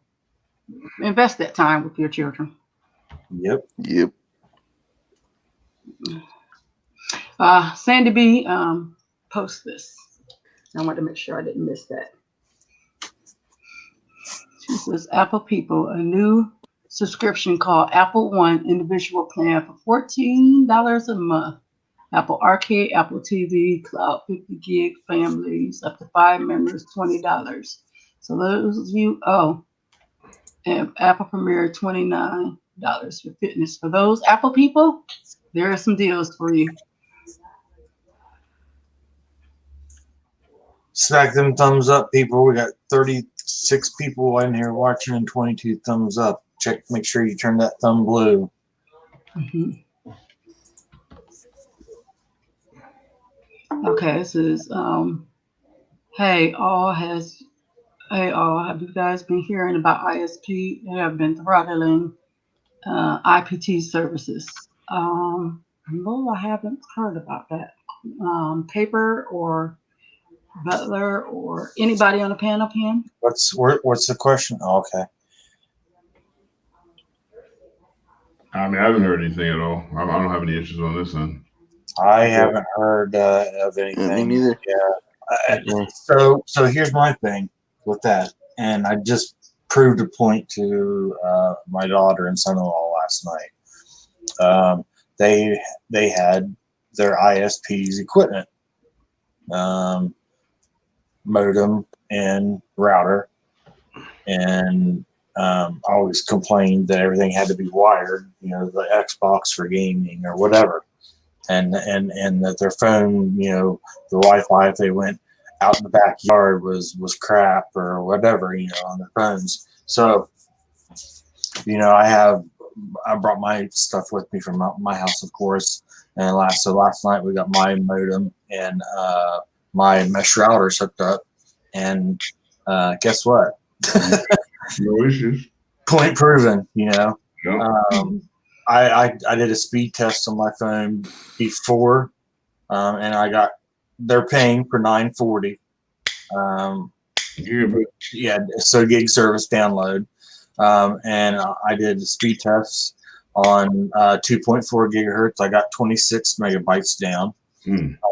invest that time with your children. Yep. Sandy B post this. I wanted to make sure I didn't miss that. She says, Apple people, a new subscription called Apple One individual plan for $14 a month. Apple Arcade, Apple TV, Cloud 50 gig families, up to 5 members, $20. So those of you, and Apple Premiere, $29 for fitness. For those Apple people, there are some deals for you. Smack them thumbs up, people. We got 36 people in here watching and 22 thumbs up. Make sure you turn that thumb blue. Mm-hmm. Okay, this is hey all, have you guys been hearing about ISP? They have been throttling IPT services. No, I haven't heard about that. Paper or Butler or anybody on the panel, Pam? What's the question? Oh, okay. I mean, I haven't heard anything at all. I don't have any issues on this end. I haven't heard of anything. Me neither. Yeah. So here's my thing with that, and I just proved a point to my daughter and son-in-law last night. They had their ISP's equipment, modem and router, and always complained that everything had to be wired, the Xbox for gaming or whatever, and that their phone, the Wi-Fi, if they went out in the backyard, was crap or whatever, on their phones. So, I brought my stuff with me from my house, of course, and last night we got my modem and my mesh routers hooked up, and guess what? No issues. Point proven. Yeah. I did a speed test on my phone before, and they're paying for $940. Yeah, so gig service download, and I did speed tests on 2.4 gigahertz. I got 26 megabytes down.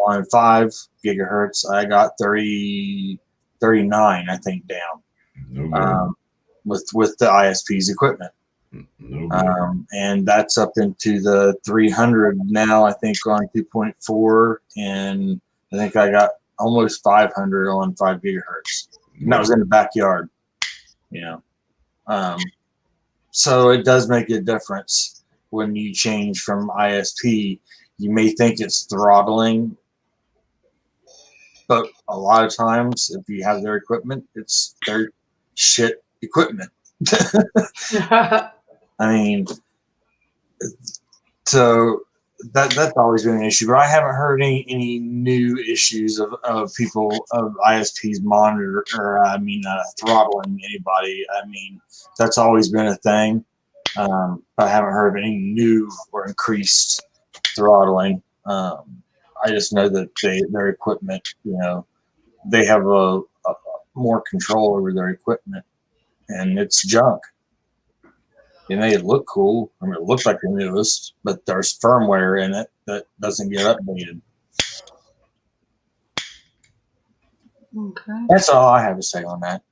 On 5 gigahertz, I got 39, I think, down. With the ISP's equipment. And that's up into the 300 now, I think, on 2.4, and I think I got almost 500 on 5 gigahertz. And that was in the backyard, so it does make a difference when you change from ISP. You may think it's throttling, but a lot of times, if you have their equipment, it's their shit equipment. I mean, so that's always been an issue, but I haven't heard any new issues of people of ISPs throttling anybody. I mean, that's always been a thing. But I haven't heard of any new or increased throttling. I just know that their equipment, they have a more control over their equipment, and it's junk. It may look cool. I mean, it looks like the newest, but there's firmware in it that doesn't get updated. Okay. That's all I have to say on that.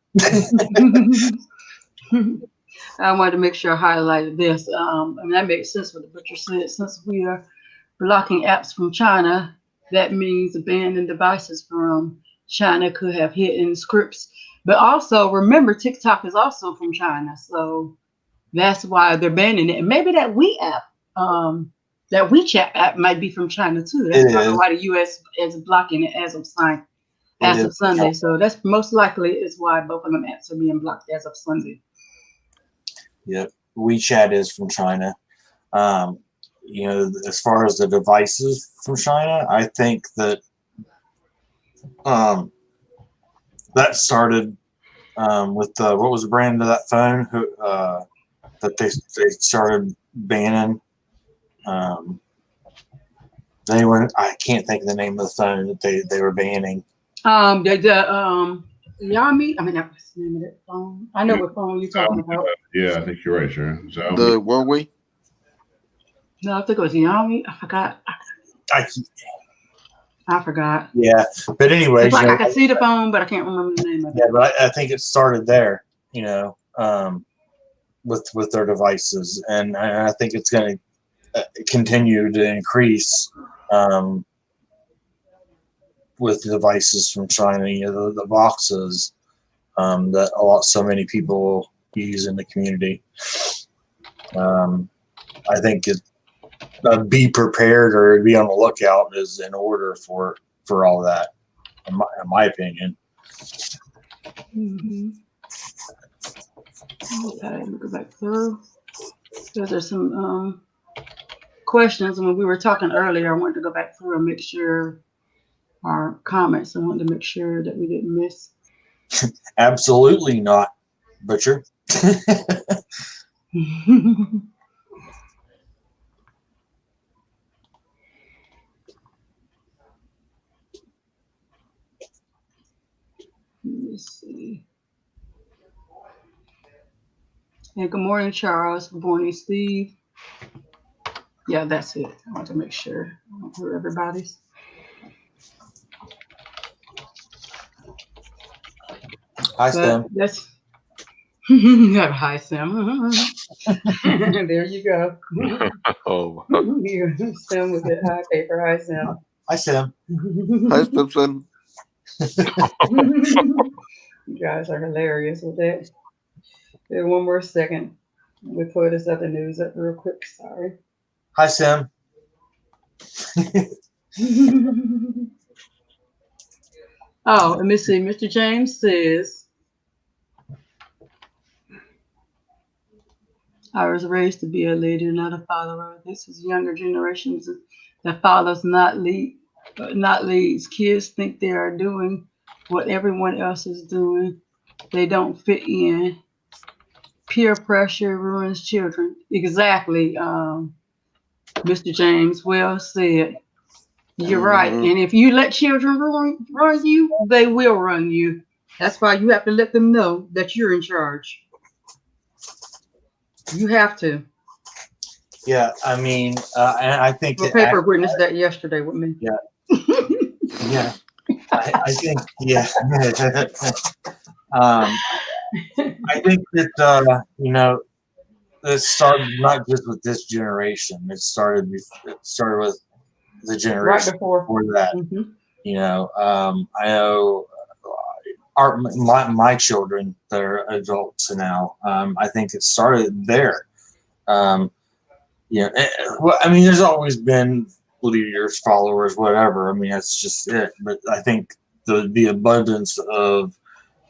I wanted to make sure I highlighted this. That makes sense what the butcher said. Since we are blocking apps from China, that means abandoned devices from China could have hidden scripts. But also, remember, TikTok is also from China, so that's why they're banning it. And maybe that that WeChat app might be from China too. That's probably why the U.S. is blocking it as of Sunday. So that's most likely is why both of them apps are being blocked as of Sunday. Yep, WeChat is from China. As far as the devices from China, I think that that started with what was the brand of that phone that they started banning. I can't think of the name of the phone that they were banning. Yami. I mean, that's the name of that phone. I know what phone you're talking about. Yeah, I think you're right, Sharon. The Huawei. No, I think it was Yami. I forgot. I forgot. Yeah, but anyway, it's like I can see the phone, but I can't remember the name of it. Yeah, but I think it started there. With their devices, and I think it's going to continue to increase with the devices from China. The boxes that so many people use in the community. I think be prepared or be on the lookout is in order for all that, in my opinion. Mm-hmm. Okay, let me go back through. There's some questions, and when we were talking earlier, I wanted to go back through and make sure our comments. I wanted to make sure that we didn't miss. Absolutely not, Butcher. Let's see. And good morning, Charles. Good morning, Steve. Yeah, that's it. I want to make sure I don't hear everybody's. Hi, Stan. You have Hi Sim. There you go. Oh, Sim with it. Hi paper. Hi Sim. Hi, Sam. Hi, stepson. You guys are hilarious with that. Here, one more second. We pull this other news up real quick. Sorry. Hi, Sam. Oh, let me see. Mr. James says, I was raised to be a leader, not a follower. This is younger generations that follows, not leads. Kids think they are doing what everyone else is doing. They don't fit in. Peer pressure ruins children. Exactly, Mr. James. Well said. You're right. Mm-hmm. And if you let children run you, they will run you. That's why you have to let them know that you're in charge. You have to. Yeah, I mean, and I think Well, it paper witnessed that yesterday with me. Yeah. Yeah, I think, yeah. I think that it started not just with this generation. It started with the Right generation before. before that. Mm-hmm. I know my children that are adults now. I think it started there. Um, well, I mean, there's always been leaders, followers, whatever. I mean, that's just it. But I think the abundance of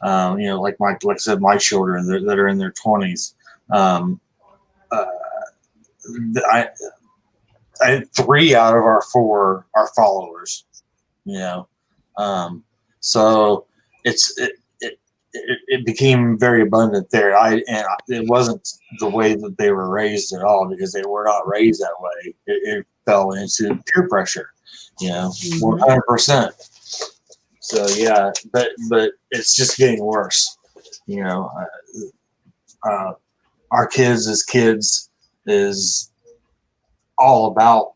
like I said, my children that are in their 20s. Uh, I, I 3 out of our 4 are followers. You know, so it's it became very abundant there. It wasn't the way that they were raised at all, because they were not raised that way. It fell into peer pressure, 100%. So yeah, but it's just getting worse. Our kids as kids is all about,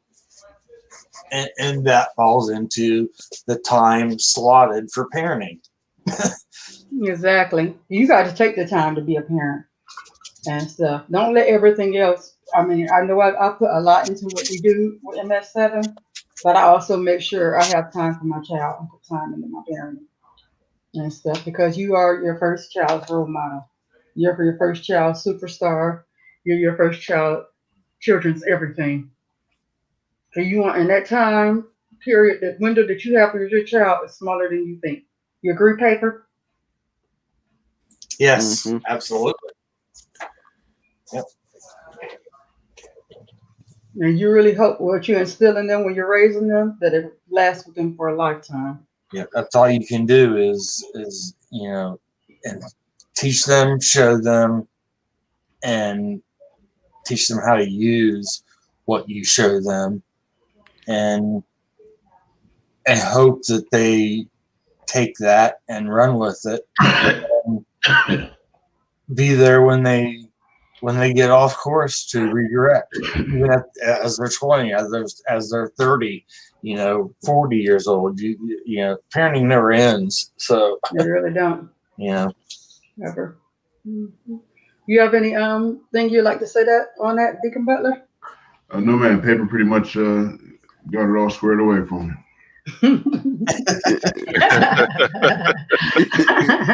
and that falls into the time slotted for parenting. Exactly. You got to take the time to be a parent and stuff. Don't let everything else. I mean, I know I put a lot into what we do with MS7, but I also make sure I have time for my child and put time into my parenting and stuff, because you are your first child's role model. You're your first child's superstar. You're your first children's everything. So you want in that time period, the window that you have for your child is smaller than you think. You agree, paper? Yes, Mm-hmm. absolutely. Yep. And you really hope what you instill in them when you're raising them, that it lasts with them for a lifetime. Yeah, that's all you can do is and teach them, show them, and teach them how to use what you show them, and hope that they take that and run with it, and be there when they get off course to redirect, even as they're 20, as they're 30, 40 years old. Parenting never ends. So They really don't ever. Mm-hmm. You have any thing you'd like to say that on that, Deacon Butler? No, man. Paper pretty much got it all squared away for me.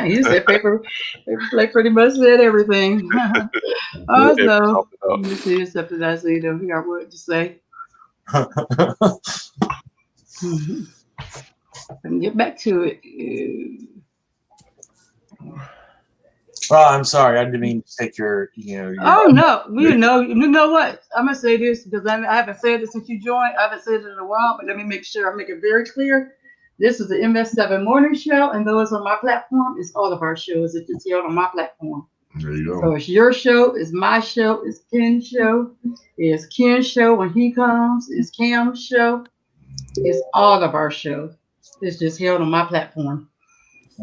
You said paper play pretty much said everything. Also, let me see something I see though. You got what to say? And get back to it. Well, I'm sorry, I didn't mean to take your. Oh no, you know what? I'm gonna say this because I haven't said it since you joined. I haven't said it in a while, but let me make sure I make it very clear. This is the MS7 morning show, and those on my platform. It's all of our shows. It's just here on my platform. There you go. So it's your show, it's my show, it's Ken's show, it's Ken's show when he comes, it's Cam's show, it's all of our shows. It's just held on my platform.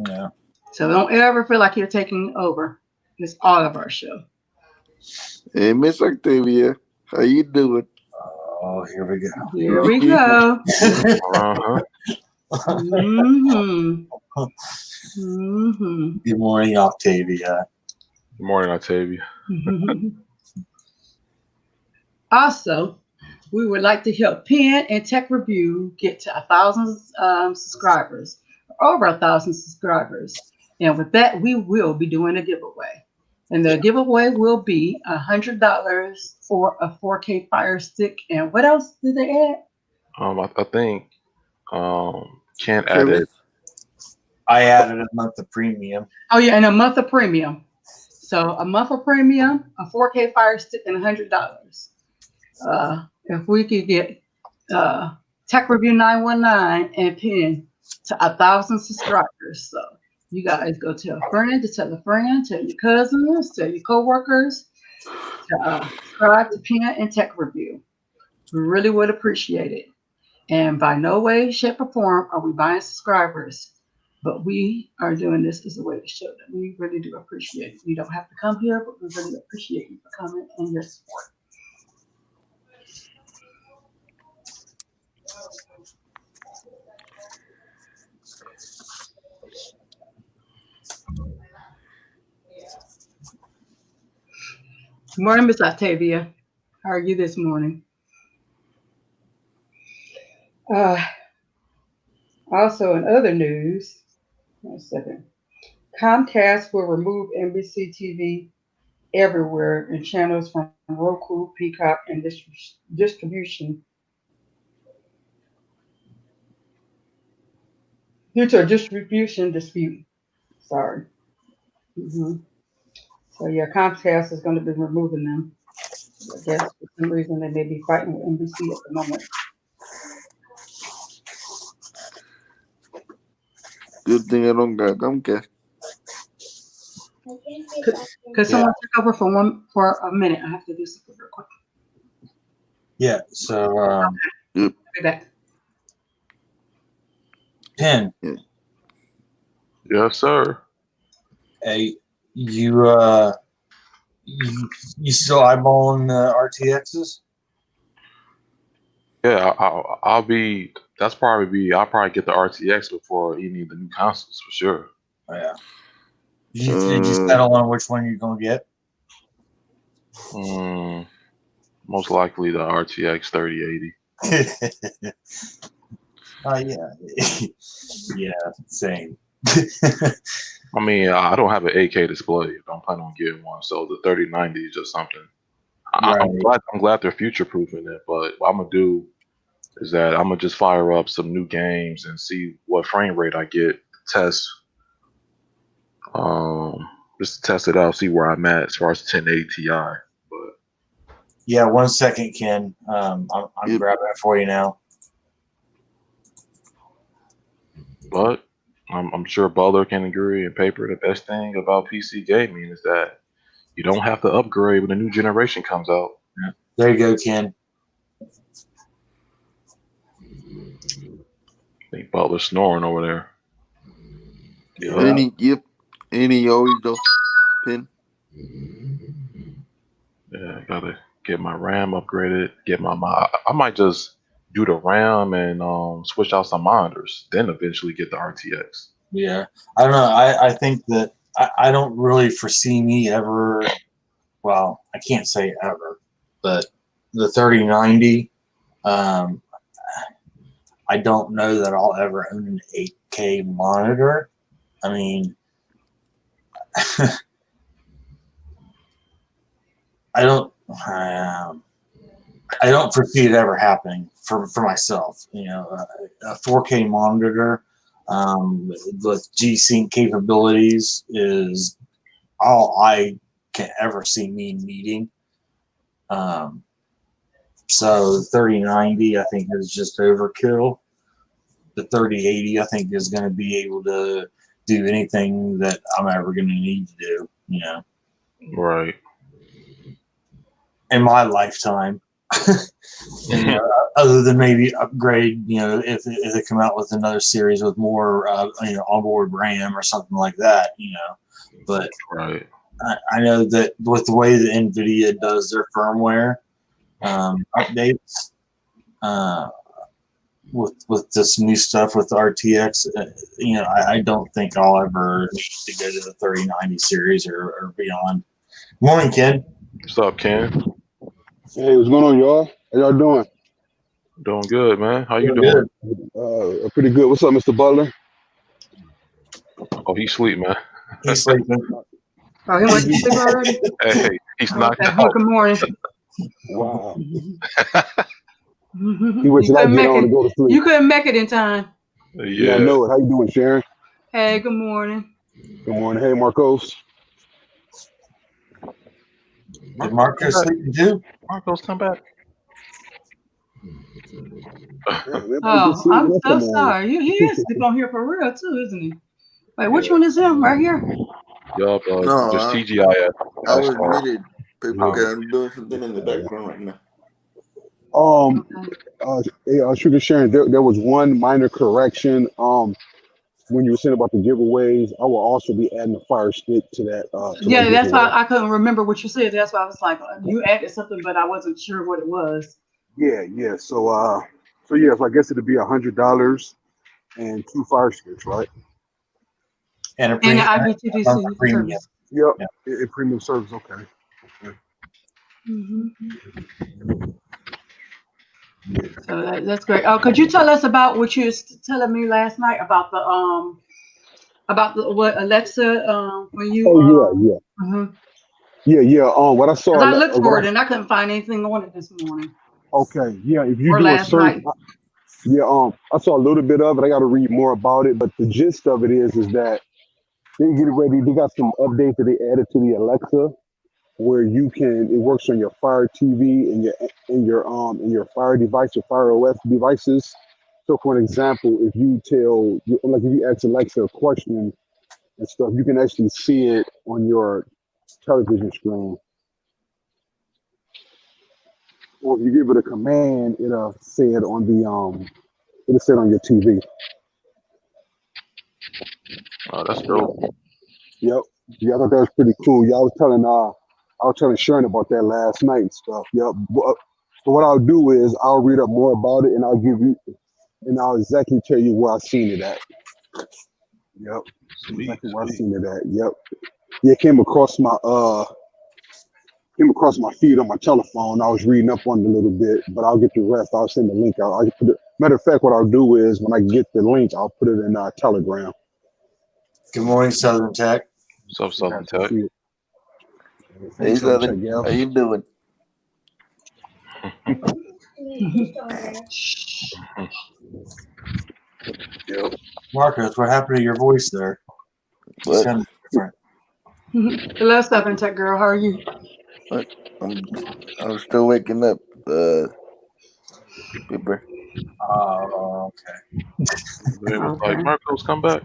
Yeah. So don't ever feel like you're taking over. It's all of our show. Hey, Miss Octavia, how you doing? Oh, here we go. Here we go. Uh-huh. Mm-hmm. Mm-hmm. Good morning, Octavia. Good morning, Octavia. Also, we would like to help Penn and Tech Review get to 1,000 subscribers, over 1,000 subscribers. And with that, we will be doing a giveaway. And the giveaway will be $100 for a 4K Fire Stick. And what else did they add? I think Ken Service. added. I added a month of premium. Oh yeah, and a month of premium. So a month of premium, a 4K Fire Stick, and $100. If we could get Tech Review 919 and Penn to 1,000 subscribers, so you guys go tell a friend to tell a friend, tell your cousins, tell your coworkers to subscribe to Penn and Tech Review. We really would appreciate it. And by no way, shape, or form are we buying subscribers. But we are doing this as a way to show that we really do appreciate it. You don't have to come here, but we really appreciate you for coming and your support. Good morning, Miss Octavia. How are you this morning? Also, in other news, 1 second. Comcast will remove NBC TV everywhere and channels from Roku, Peacock, and distribution due to a distribution dispute. Sorry. So yeah, Comcast is going to be removing them. I guess for some reason they may be fighting with NBC at the moment. Good thing I don't got Comcast. Could someone take over for a minute? I have to do something real quick. Yeah. So Be back. Penn. Yes, sir. Hey, you still eyeballing RTXs? Yeah, I'll be. That's probably be. I'll probably get the RTX before any of the new consoles for sure. Oh, yeah. Did you settle on which one you're gonna get? Most likely the RTX 3080. Yeah. Yeah, same. I mean, I don't have an 8K display. I'm planning on getting one, so the 3090 is just something. Right. I'm glad they're future proofing it, but what I'm gonna do is that I'm gonna just fire up some new games and see what frame rate I get. Test, just to test it out, see where I'm at as far as 1080 Ti. But Yeah, 1 second, Ken. I'm grabbing it for you now. But I'm sure Butler can agree, and Paper, the best thing about PC gaming is that you don't have to upgrade when the new generation comes out. Yeah. There you go, Ken. I think Butler's snoring over there. Yeah. Any always though. Pin. Yeah, I gotta get my RAM upgraded. I might just do the RAM and switch out some monitors, then eventually get the RTX. Yeah, I don't know. I think that I don't really foresee me ever. Well, I can't say ever, but the 3090. I don't know that I'll ever own an 8K monitor. I mean, I don't foresee it ever happening for myself. You know, a 4K monitor with G-Sync capabilities is all I can ever see me needing. So 3090, I think, is just overkill. The 3080, I think, is going to be able to do anything that I'm ever going to need to do. You know, Right. in my lifetime. And, other than maybe upgrade, you know, if they come out with another series with more, onboard RAM or something like that, you know. But right. I know that with the way that NVIDIA does their firmware updates, with this new stuff with the RTX, I don't think I'll ever need to go to the 3090 series or beyond. Morning, Ken. What's up, Ken? Hey, what's going on, y'all? How y'all doing? Doing good, man. How you Doing doing? Pretty good. What's up, Mr. Butler? Oh, he's asleep, man. He's sleeping. Oh, he went to sleep already? Hey, he's knocked Okay. Well, out. good morning. Wow. He You waits till I couldn't get make on to it. go to sleep. You couldn't make it in time. Yeah, I Yeah. know it. How you doing, Sharon? Hey, good morning. Good morning. Hey, Marcos. Did Marcus sleeping too? Marcos, come back. Man, everybody get Oh, sleep I'm when I so come on. sorry. He is sleep on here for real too, isn't he? Wait, which Yeah. one is him? Right here? Yup. No, Just TGIF. I That's was all. muted. People I'm doing something in the background right now. Okay. Hey, Sugar Sharon, there was one minor correction. When you were saying about the giveaways, I will also be adding a fire stick to that Yeah, that's giveaway. why I couldn't remember what you said. That's why I was like, you added something, but I wasn't sure what it was. Yeah. So yeah, so I guess it'd be $100 and 2 fire sticks, right? And a And the premium. IBTDC Premium. service. Yep. Yeah. Premium service, okay. Hmm. Yeah. So that's great. Could you tell us about what you was telling me last night about the what Alexa when you Oh yeah. mhm. Yeah. What I Cause saw, I looked for it and I couldn't find anything on it this morning okay, yeah. If you or do a last search, night. yeah. I saw a little bit of it. I got to read more about it, but the gist of it is that they get ready. They got some updates that they added to the Alexa, where you can. It works on your Fire TV and your Fire device, your Fire OS devices. So, for an example, if you if you ask Alexa a question and stuff, you can actually see it on your television screen. Or if you give it a command, it'll say it on your TV. Oh, that's dope. Yep. Yeah, I thought that was pretty cool. Yeah, I was telling Sharon about that last night and stuff. Yep. So what I'll do is I'll read up more about it and I'll exactly tell you where I seen it at. Yep. Sweet. Exactly where I seen it at. Yep. Yeah, it came across my feed on my telephone. I was reading up on it a little bit, but I'll get the rest. I'll send the link out. Matter of fact, what I'll do is when I get the link, I'll put it in Telegram. Good morning, Southern Tech. What's up, So you Southern guys can Tech? see it. Hey, So check Southern, it out. how you doing? Yep. Marcus, what happened to your voice there? You What? sound different. Hello, Southern Tech girl. How are you? What? I'm still waking up. Paper. Oh, okay. They was Okay. like, Marcos, come back.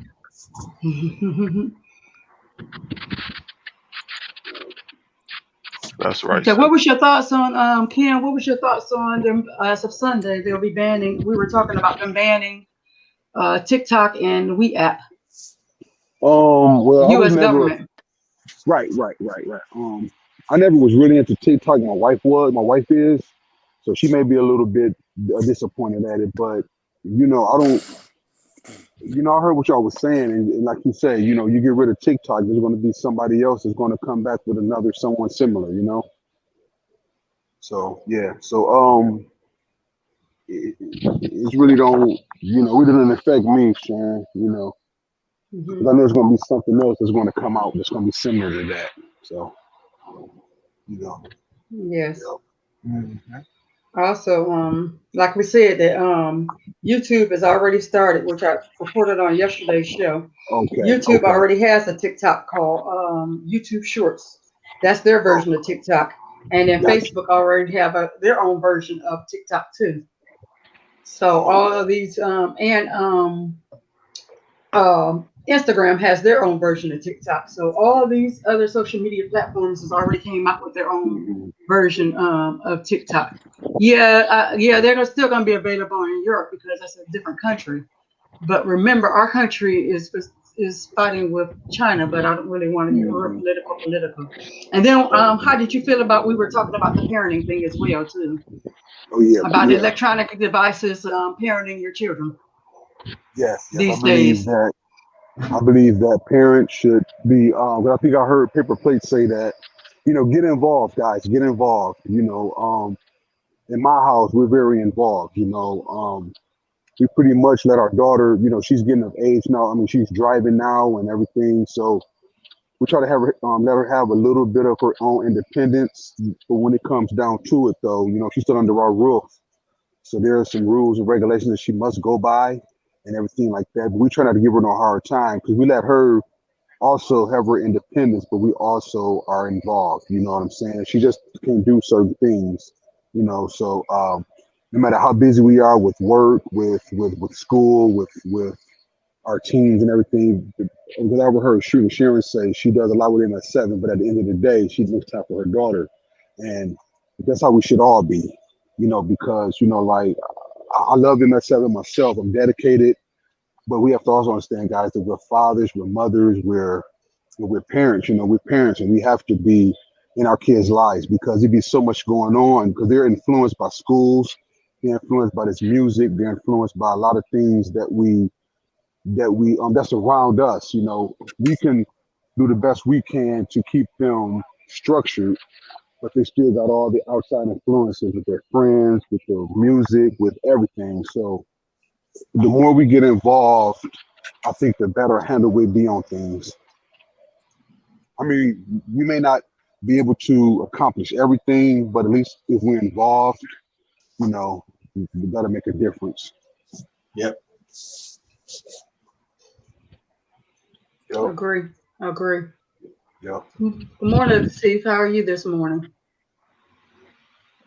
That's right. Okay, what was your thoughts on Ken? What was your thoughts on them as of Sunday? They'll be banning. We were talking about them banning TikTok and We app. Well, I was U.S. never government. right. I never was really into TikTok. My wife was. My wife is. So she may be a little bit disappointed at it, but I don't. I heard what y'all was saying, and like you say, you get rid of TikTok, there's going to be somebody else that's going to come back with another someone similar. So yeah, so it really don't, it didn't affect me, Sharon. Because I know there's going to be something else that's going to come out that's going to be similar to that. So, Yes. Mhm. Also, like we said, that YouTube has already started, which I reported on yesterday's show. YouTube Okay. already has a TikTok called YouTube Shorts. That's their version of TikTok, and then Gotcha. Facebook already have their own version of TikTok too. So all of these, Instagram has their own version of TikTok. So all of these other social media platforms has already came out with their own Mhm. version of TikTok. Yeah, they're still going to be available in Europe because that's a different country. But remember, our country is fighting with China, but I don't really want to get real Mhm. political. And then, how did you feel about? We were talking about the parenting thing as well too, Oh yeah, about yeah, electronic devices parenting your children yes. these days. I believe that parents should be. 'Cause I think I heard Paper Plate say that get involved, guys. Get involved. In my house, we're very involved. We pretty much let our daughter. She's getting of age now. I mean, she's driving now and everything. So we try to have her, let her have a little bit of her own independence. But when it comes down to it, though, she's still under our roof. So there are some rules and regulations that she must go by and everything like that. But we try not to give her no hard time because we let her also have her independence, but we also are involved. You know what I'm saying? She just can't do certain things. So no matter how busy we are with work, with school, with our teams and everything, because I overheard Shooting Sharon say she does a lot with MS7, but at the end of the day, she makes time for her daughter, and that's how we should all be. Because like I love MS7 myself. I'm dedicated, but we have to also understand, guys, that we're fathers, we're mothers, we're parents. We're parents, and we have to be in our kids' lives because there'd be so much going on because they're influenced by schools, they're influenced by this music, they're influenced by a lot of things that's around us. We can do the best we can to keep them structured, but they still got all the outside influences with their friends, with their music, with everything. So the more we get involved, I think the better handle we'll be on things. I mean, we may not be able to accomplish everything, but at least if we're involved, we got to make a difference. Yep. Yep. Agree. Yep. Good morning, Steve. How are you this morning?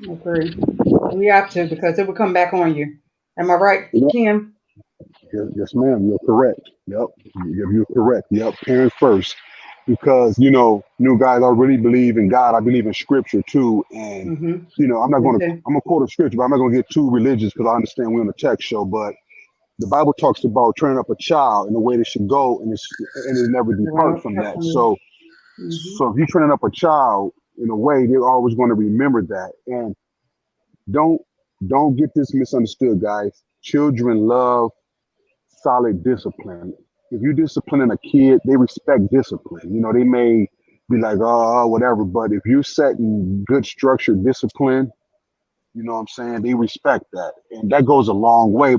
Agree. We have to because it will come back on you. Am I right, Yep. Kim? Yes, ma'am. You're correct. Yep. You're correct. Yep. Parents first. Because, new guys, I really believe in God. I believe in scripture too. And, I'm going to quote a scripture, but I'm not going to get too religious because I understand we're on a tech show. But the Bible talks about training up a child in the way they should go and it never depart from that. So if you're training up a child in a way, they're always going to remember that. And don't get this misunderstood, guys. Children love solid discipline. If you're disciplining a kid, they respect discipline. They may be like, oh, whatever. But if you're setting good structured discipline, you know what I'm saying? They respect that. And that goes a long way,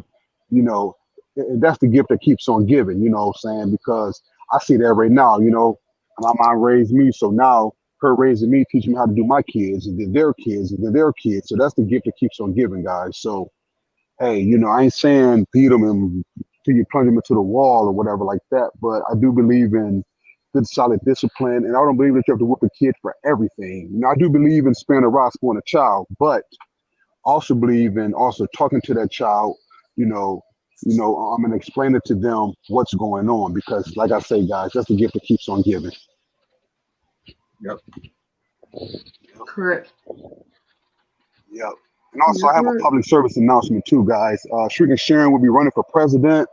and that's the gift that keeps on giving, you know what I'm saying? Because I see that right now, my mom raised me. So now her raising me, teaching me how to do my kids and then their kids and then their kids. So that's the gift that keeps on giving, guys. So, hey, I ain't saying beat them and till you plunge them into the wall or whatever like that. But I do believe in good, solid discipline. And I don't believe that you have to whoop a kid for everything. I do believe in sparing a rod, spoiling a child, but also believe in also talking to that child, I'm going to explain it to them what's going on because, like I say, guys, that's the gift that keeps on giving. Yep. Correct. Yep. And also, I have a public service announcement too, guys. Shriek Sharon will be running for president.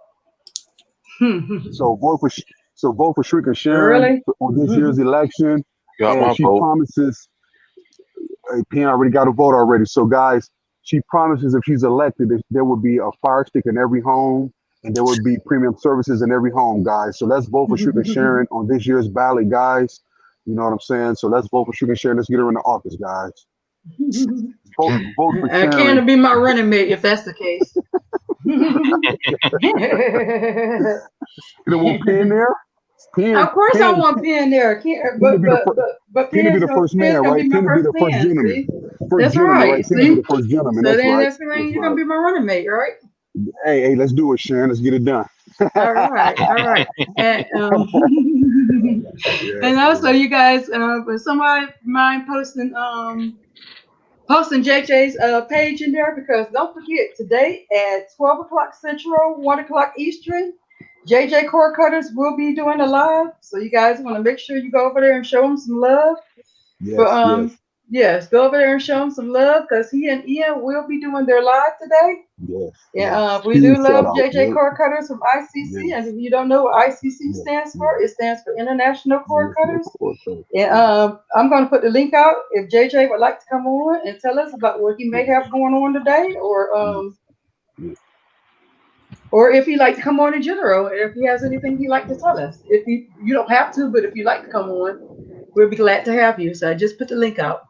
So vote for Shriek Sharon on this year's election. And she promises. Pam already got a vote already. So, guys, she promises if she's elected, there will be a fire stick in every home and there will be premium services in every home, guys. So let's vote for Shriek Sharon on this year's ballot, guys. You know what I'm saying? So let's vote for Shriek Sharon. Let's get her in the office, guys. Vote for Sharon. Can't be my running mate if that's the case. You don't want Penn there? Of course, I want Penn there. But Penn will be the first man, right? Penn will be the first gentleman. That's right. Penn will be the first gentleman. So that's then right. that's right. You're gonna be my running mate, right? Hey, let's do it, Sharon. Let's get it done. All right. And, and also, you guys, if somebody mind posting JJ's page in there, because don't forget today at 12 o'clock Central, 1 o'clock Eastern, JJ Cord Cutters will be doing a live. So you guys want to make sure you go over there and show him some love. Yes, go over there and show him some love because he and Ian will be doing their live today. Yes. We do love JJ Cord Cutters from ICC. And if you don't know what ICC stands for, it stands for International Cord Cutters. And I'm going to put the link out if JJ would like to come on and tell us about what he may have going on today, or if he'd like to come on in general, if he has anything he'd like to tell us. If you don't have to, but if you'd like to come on, we'll be glad to have you. So I just put the link out.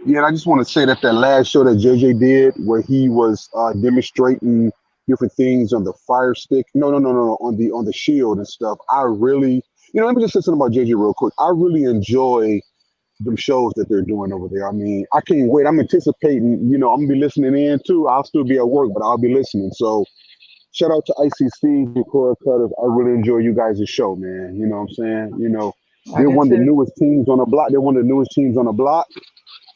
Yeah, and I just want to say that last show that JJ did, where he was demonstrating different things on the fire stick, no, on the shield and stuff. I really, let me just say something about JJ real quick. I really enjoy them shows that they're doing over there. I mean, I can't wait. I'm anticipating. I'm gonna be listening in too. I'll still be at work, but I'll be listening. So shout out to ICC, the Core Cutters. I really enjoy you guys' show, man. You know what I'm saying? I They're do one of the too. newest teams on the block. They're one of the newest teams on the block.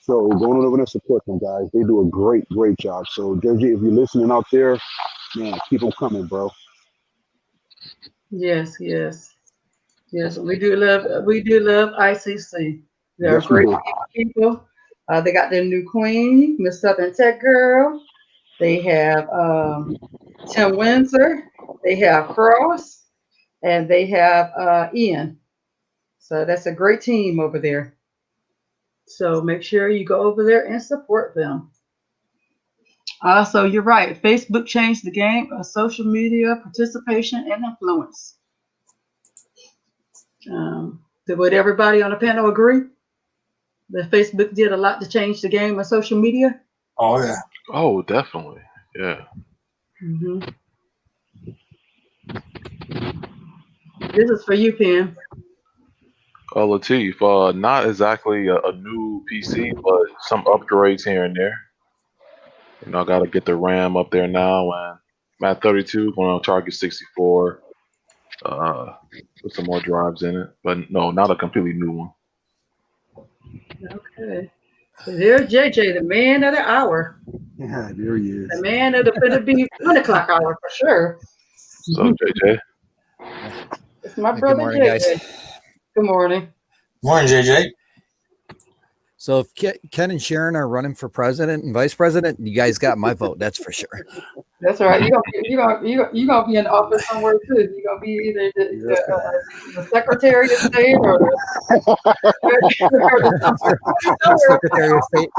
So going on over there and support them, guys. They do a great, great job. So JJ, if you're listening out there, man, keep them coming, bro. Yes, yes, yes. We do love ICC. They're Yes, we great do. people. They got their new queen, Miss Southern Tech Girl. They have Tim Windsor. They have Frost, and they have Ian. So that's a great team over there. So make sure you go over there and support them. Also, you're right. Facebook changed the game of social media participation and influence. Would everybody on the panel agree that Facebook did a lot to change the game of social media? Oh yeah. Oh, definitely. Yeah. hmm This is for you, Pen. Latif, not exactly a new PC, but some upgrades here and there. I got to get the RAM up there now, and I'm at 32, going on target 64. Put some more drives in it, but no, not a completely new one. Okay. So there's JJ, the man of the hour. Yeah, there he The is. man of the better be 1 o'clock hour for sure. So JJ, It's my Good brother morning, JJ. guys. Good morning. Morning, JJ. So if Ken and Sharon are running for president and vice president, you guys got my vote. That's for sure. That's all right. You're gonna be in office somewhere too. You're gonna be either the Secretary of State or Secretary of State.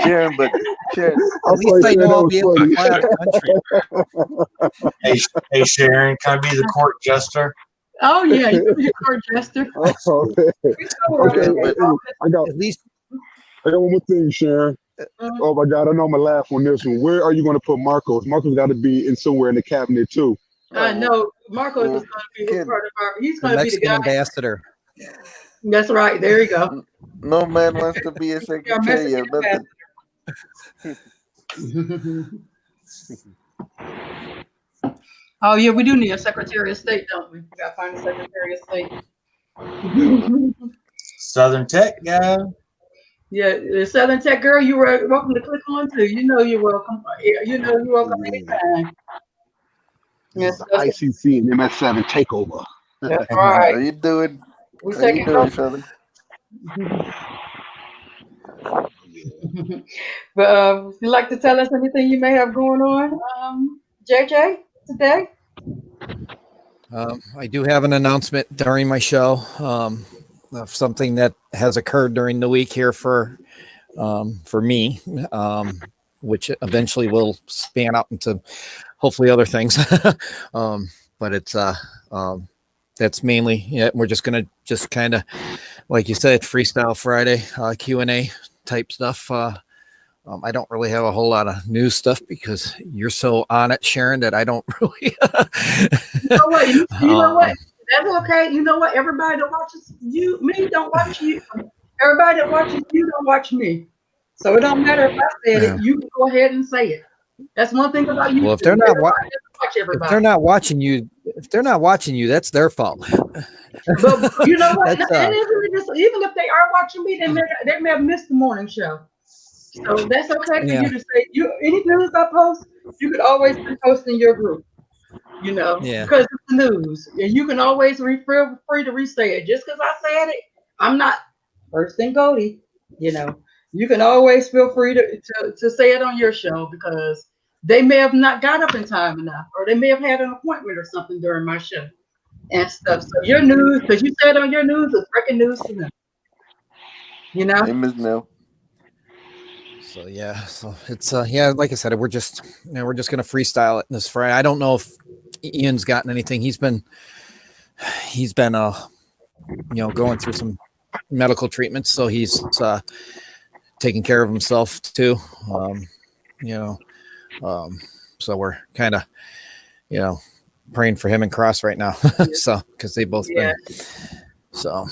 Sharon, but Sharon, At least I know I'll be able to fly out the country. Hey, Sharon, can I be the court jester? Oh yeah, you can be a court jester. Okay. I got At least one more thing, Sharon. Oh my God, I know I'm gonna laugh on this one. Where are you gonna put Marcos? Marcos got to be in somewhere in the cabinet too. I know Marcos is well, going to be Ken, part of our. He's the going to be the Mexican guy. ambassador. That's right. There you go. no man wants to be a Our secretary Mexican of nothing. Oh yeah, we do need a Secretary of State, don't we? We got to find a Secretary of State. Southern Tech guy. Yeah, the Southern Tech girl, you were welcome to click on too. You know you're welcome. You know you're welcome anytime. This Yes, is the ICC and MS7 takeover. that's How right. you doing? We How you taking doing, over. Southern? But would you like to tell us anything you may have going on, JJ, today? I do have an announcement during my show of something that has occurred during the week here for me, which eventually will span out into hopefully other things. But it's that's mainly we're just gonna kind of, like you said, freestyle Friday, Q&A type stuff. I don't really have a whole lot of news stuff because you're so on it, Sharon, that I don't really. You know what? You know what? That's okay. You know what? Everybody that watches me don't watch you. Everybody that watches you don't watch me. So it don't matter if I said it. You can go ahead and say it. That's one thing about you. Well, if they're not watch if everybody. they're not watching you, that's their fault. But you know what? That's, And even if they are watching me, they may have missed the morning show. So that's okay for you to say. Any news I post, you could always repost in your group. Because it's the news, and you can always feel free to re-say it. Just because I said it, I'm not first and Goldie. You can always feel free to say it on your show because they may have not got up in time enough, or they may have had an appointment or something during my show and stuff. So your news, because you said on your news, is breaking news to them. Hey, Ms. Nell. So it's like I said, we're just gonna freestyle it this Friday. I don't know if Ian's gotten anything. He's been going through some medical treatments, so he's taking care of himself too. You know, so we're kind of, praying for him and Cross right now. So, because they both been, so.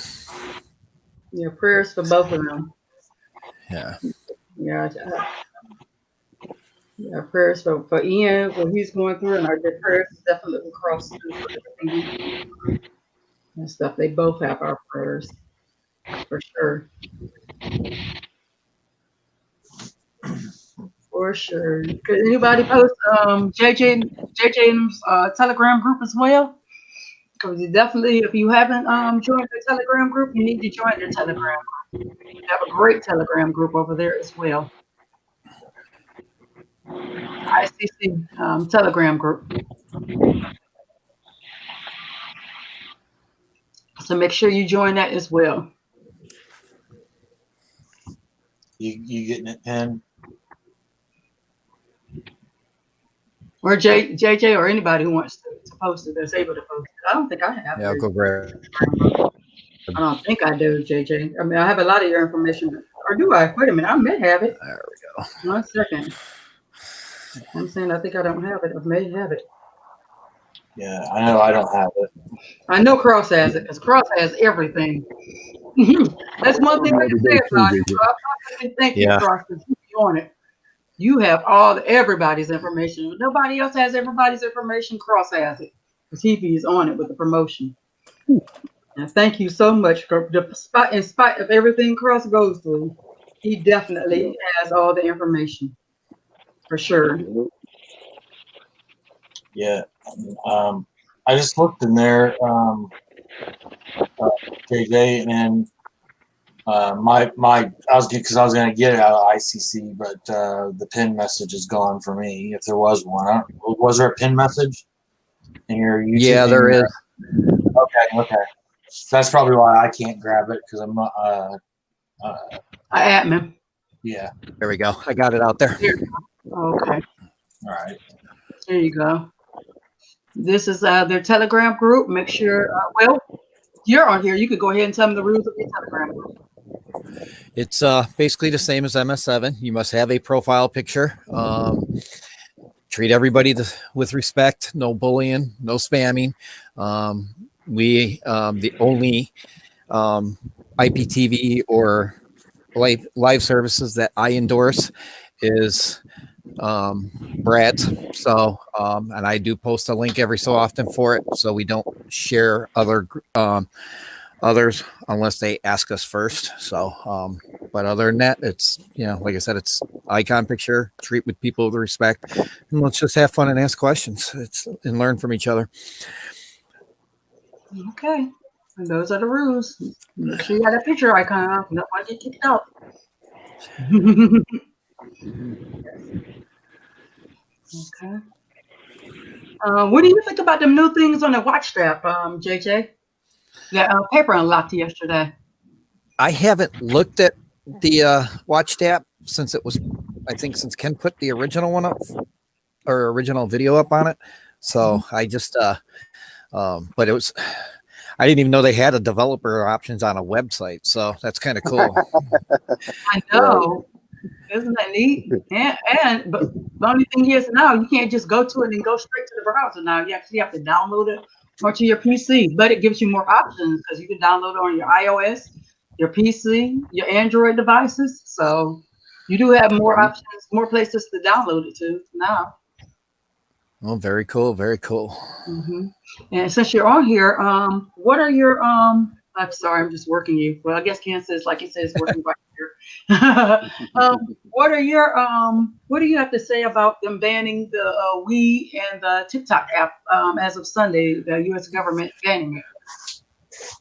Yeah, prayers for both of them. Yeah. Yeah. Yeah, prayers for Ian, what he's going through, and our prayers definitely for Cross too, for everything and stuff. They both have our prayers for sure. For sure. Could anybody post JJ's Telegram group as well? Because you definitely, if you haven't joined the Telegram group, you need to join the Telegram group. We have a great Telegram group over there as well. ICC Telegram group. So make sure you join that as well. You getting it, Pen? Or JJ or anybody who wants to post it that's able to post it. I don't think I have. Yeah, I'll go grab it. I don't think I do, JJ. I mean, I have a lot of your information. Or do I? Wait a minute. I may have it. There we go. 1 second. I'm saying I think I don't have it. I may have it. Yeah, I know I don't have it. I know Cross has it because Cross has everything. That's one thing I can say about it. So I probably thank you, Cross, for keeping you on it. You have everybody's information. If nobody else has everybody's information, Cross has it because he is on it with the promotion. And thank you so much for in spite of everything Cross goes through. He definitely has all the information for sure. Yeah. I just looked in there, JJ, and I was going to get it out of ICC, but the pin message is gone for me. If there was one, was there a pin message in your YouTube? Yeah, there is. Okay. That's probably why I can't grab it because I'm not. Admin. Yeah. There we go. I got it out there. Okay. All right. There you go. This is their Telegram group. Make sure. Well, you're on here. You could go ahead and tell them the rules of your Telegram group. It's basically the same as MS7. You must have a profile picture. Treat everybody with respect. No bullying. No spamming. The only IPTV or live services that I endorse is Brad's. So, and I do post a link every so often for it, so we don't share others unless they ask us first. So, but other than that, it's, like I said, it's icon picture, treat with people with respect, and let's just have fun and ask questions. And learn from each other. Okay. And those are the rules. Make sure you got a picture icon. You don't want to get kicked out. Okay. What do you think about them new things on the watch strap, JJ? Yeah, paper unlocked yesterday. I haven't looked at the watch strap since Ken put the original one up, or original video up on it. So I just but it was, I didn't even know they had a developer options on a website. So that's kind of cool. I know. Isn't that neat? But the only thing is now you can't just go to it and go straight to the browser now. You actually have to download it onto your PC, but it gives you more options because you can download it on your iOS, your PC, your Android devices. So you do have more options, more places to download it to now. Oh, very cool. Very cool. Mm-hmm. And since you're on here, what are your I'm sorry, I'm just working you. Well, I guess Ken says, like he says, working right here. What do you have to say about them banning the Wii and the TikTok app as of Sunday? The U.S. government banning it.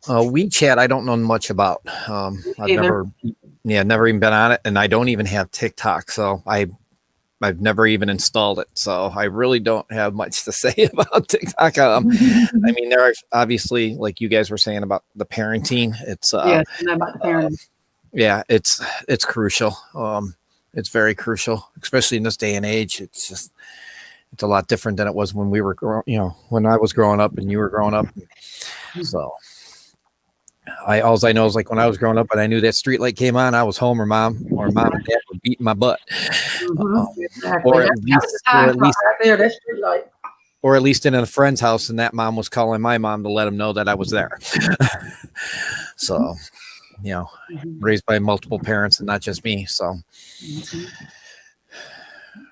WeChat, I don't know much about. I've never even been on it, and I don't even have TikTok, so I've never even installed it, so I really don't have much to say about TikTok. I mean, there are obviously, like you guys were saying about the parenting. It's about the parenting. It's crucial. It's very crucial, especially in this day and age. It's a lot different than it was when we were when I was growing up and you were growing up. So all I know is like when I was growing up and I knew that street light came on, I was home or mom and dad were beating my butt. Exactly. That was the time clock right there. That's street light. Or at least in a friend's house, and that mom was calling my mom to let him know that I was there. So, raised by multiple parents and not just me. So,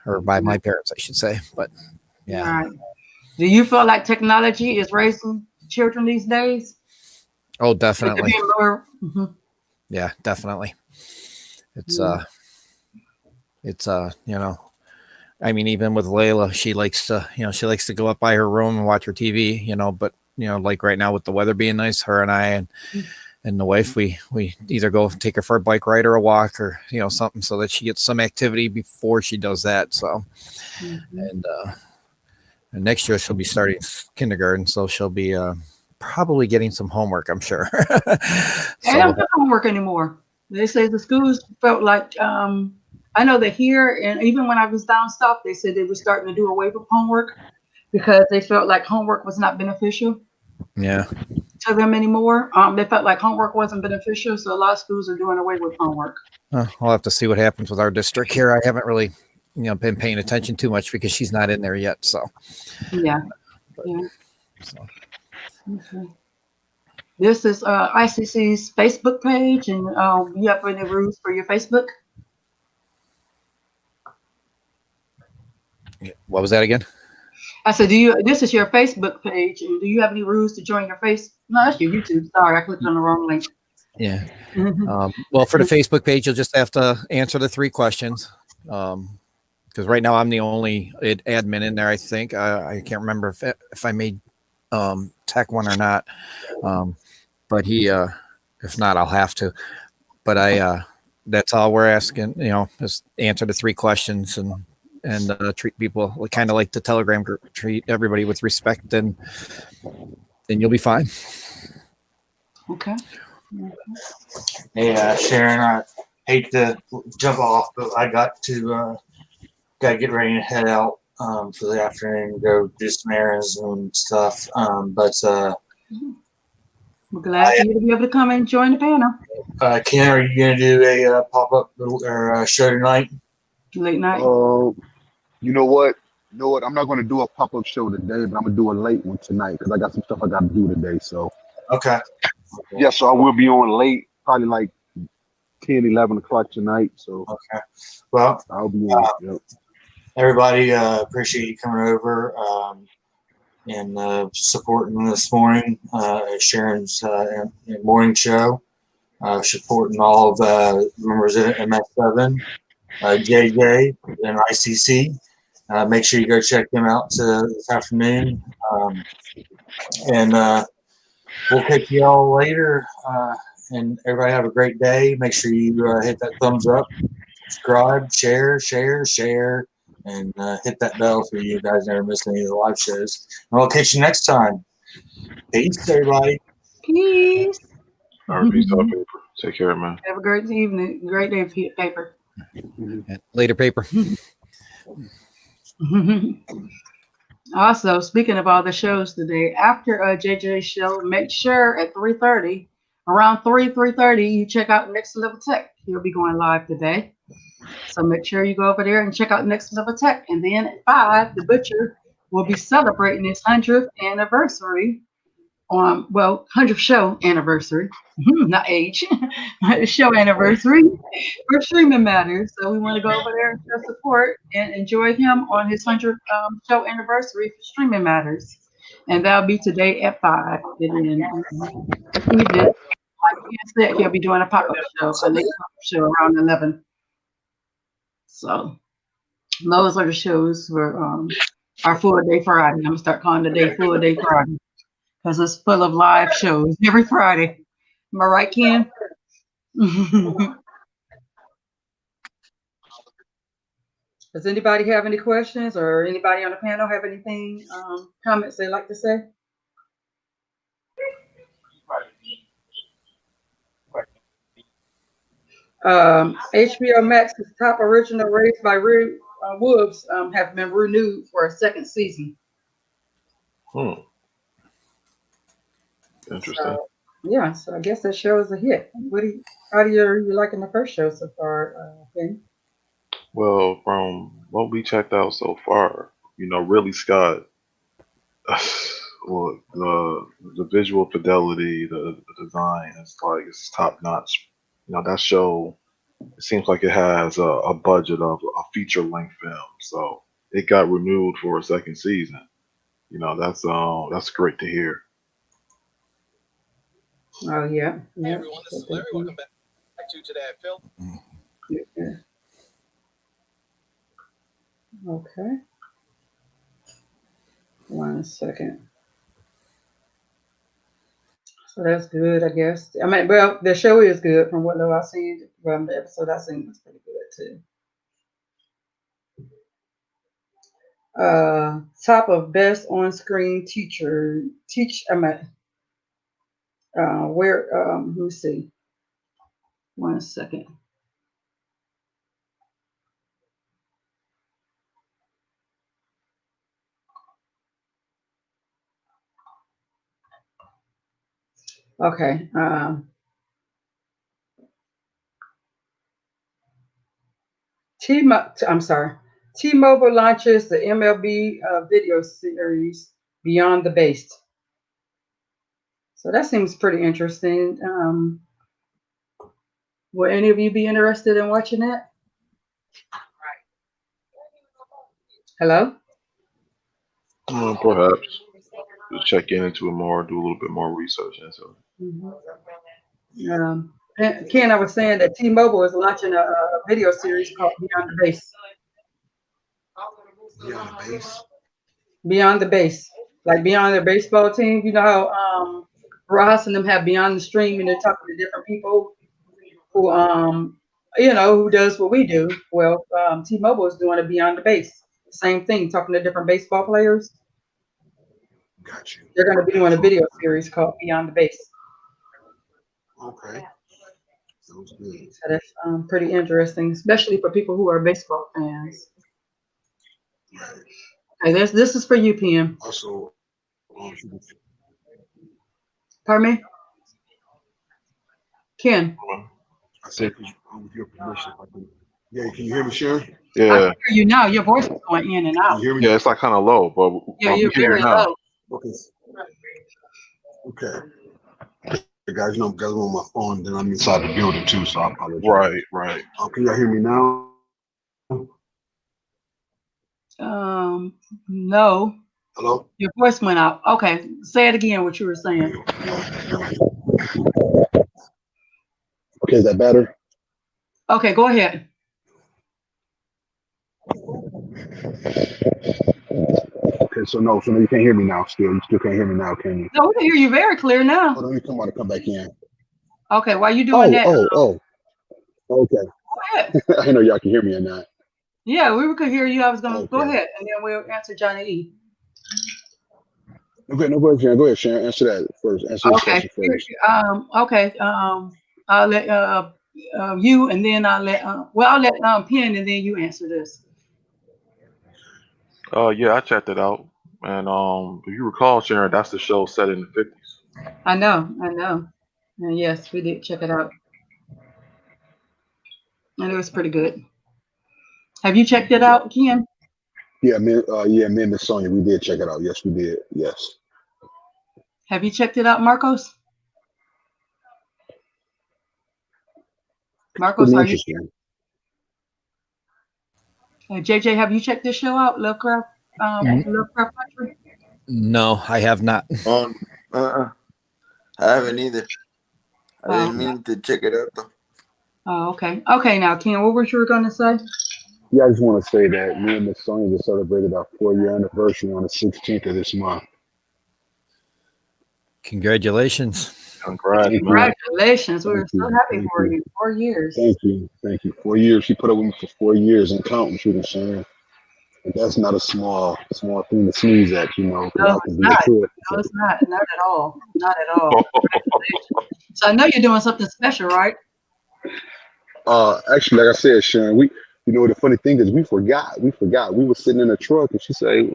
or by my parents, I should say. But yeah. Right. Do you feel like technology is raising children these days? Oh, definitely. Yeah, definitely. It's I mean, even with Layla, she likes to go up by her room and watch her TV, but like right now with the weather being nice, her and I and the wife, we either go take her for a bike ride or a walk or, something so that she gets some activity before she does that. So, and next year she'll be starting kindergarten. So she'll be, probably getting some homework, I'm sure. They don't do homework anymore. They say the schools felt like, I know that here, and even when I was down south, they said they were starting to do away with homework because they felt like homework was not beneficial to them anymore. They felt like homework wasn't beneficial, so a lot of schools are doing away with homework. I'll have to see what happens with our district here. I haven't really, been paying attention too much because she's not in there yet. So yeah. So. Okay. This is ICC's Facebook page, and you have any rules for your Facebook? What was that again? I said, this is your Facebook page, and do you have any rules to join your No, that's your YouTube. Sorry, I clicked on the wrong link. Yeah. Well, for the Facebook page, you'll just have to answer the 3 questions. Because right now I'm the only admin in there. I think I can't remember if I made Tech one or not. But if not, I'll have to. But that's all we're asking. Just answer the 3 questions and treat people kind of like the Telegram group. Treat everybody with respect, and you'll be fine. Okay. Hey, Sharon, I hate to jump off, but I got to get ready to head out for the afternoon, go do some errands and stuff. We're glad for you to be able to come and join the panel. Ken, are you going to do a pop-up or show tonight? Late night? You know what? I'm not going to do a pop-up show today, but I'm going to do a late one tonight because I got some stuff I got to do today. So okay. Yeah, so I will be on late, probably like 10, 11 o'clock tonight. So okay. Well, I'll be on. Everybody, appreciate you coming over and supporting this morning, Sharon's morning show, supporting all of members of MS7, JJ, and ICC. Make sure you go check them out this afternoon. And we'll catch you all later. And everybody have a great day. Make sure you hit that thumbs up, subscribe, share, and hit that bell so you guys never miss any of the live shows. And we'll catch you next time. Peace, everybody. Peace. All right, peace out, Paper. Take care, man. Have a great evening. Great day, Paper. Later, Paper. Also, speaking of all the shows today, after JJ's show, make sure at 3:30, around 3:30, you check out Next Level Tech. He'll be going live today. So make sure you go over there and check out Next Level Tech. And then at 5, the Butcher will be celebrating his 100th anniversary. 100th show anniversary, not age, show anniversary for Streaming Matters. So we want to go over there and show support and enjoy him on his 100th show anniversary for Streaming Matters. And that'll be today at 5. And then, like he said, he'll be doing a pop-up show, a late pop-up show around 11. So those are the shows for our Full Day Friday. I'm going to start calling the day Full Day Friday, because it's full of live shows every Friday. Am I right, Ken? Does anybody have any questions, or anybody on the panel have anything, comments they'd like to say? HBO Max's top original Raised by Wolves have been renewed for a 2nd season. Interesting. Yeah, so I guess that show is a hit. How do you liking the first show so far, Ben? Well, from what we checked out so far, really Scott, well, the visual fidelity, the design, it's top notch. That show, it seems like it has a budget of a feature length film, so it got renewed for a second season. That's great to hear. Oh yeah, Hey yeah. everyone, this is Larry. Welcome back to Today I Film. Yeah. Okay. 1 second. So that's good, I guess. I mean, well, the show is good from what I've seen. From the episode I've seen, it's pretty good too. Top of best on-screen teacher. I mean, where? Let me see. 1 second. Okay. I'm sorry. T-Mobile launches the MLB video series Beyond the Base. So that seems pretty interesting. Will any of you be interested in watching that? Hello? Perhaps just check into it more, do a little bit more research into it. Ken, I was saying that T-Mobile is launching a video series called Beyond the Base. Beyond the base. Beyond the Base, like beyond their baseball team. You know how Ross and them have Beyond the Stream, and they're talking to different people who who does what we do. Well, T-Mobile is doing a Beyond the Base, same thing, talking to different baseball players. Got you. They're going to be doing a video series called Beyond the Base. Okay. Sounds good. So that's pretty interesting, especially for people who are baseball fans. Okay, this is for you, PM. Also, Pardon me? Ken. I said, with your permission, if I can. Yeah, can you hear me, Sharon? I Yeah, can hear you now. Your voice is going in and Can out. you hear me? yeah, it's like kind of low, but Yeah, we you're can hear very you now. low. Okay. Okay. Guys, I'm on my phone, then I'm inside the building too, so I apologize. Right. Can y'all hear me now? No. Hello? Your voice went out. Okay, say it again. What you were saying. Okay, is that better? Okay, go ahead. Okay, so no, you can't hear me now. You still can't hear me now, can you? No, we can hear you very clear now. Hold on, let me come out and come back in. Okay, while you doing that, Okay. go ahead. I know y'all can hear me or not. Yeah, we could hear you. I was gonna go Okay. ahead, and then we'll answer Johnny E. Okay, no, go ahead, Sharon. Go ahead, Sharon. Answer that first. Answer this Okay. question first. Okay. I'll let you, and then I'll let Penn, and then you answer this. Yeah, I checked it out, and if you recall, Sharon, that's the show set in the 50s. I know. And yes, we did check it out, and it was pretty good. Have you checked it out, Ken? Yeah, me and Miss Sonia, we did check it out. Yes, we did. Yes. Have you checked it out, Marcos? Marcos, Pretty are you? interesting. JJ, have you checked this show out, Lovecraft Country? No, I have not. I haven't either. I didn't mean to check it out though. Oh, okay. Okay, now, Ken, what were you going to say? Yeah, I just want to say that me and Miss Sonia just celebrated our 4-year anniversary on the 16th of this month. Congratulations. Congrats, man. Congratulations. We're so happy Thank for you. you. 4 years. Thank you. 4 years. She put up with me for 4 years and counting, shooting, Sharon. And that's not a small thing to sneeze at, No, it's not. No, it's not. Not at all. Not at all. Congratulations. So I know you're doing something special, right? Actually, like I said, Sharon, the funny thing is we forgot. We were sitting in the truck and she said,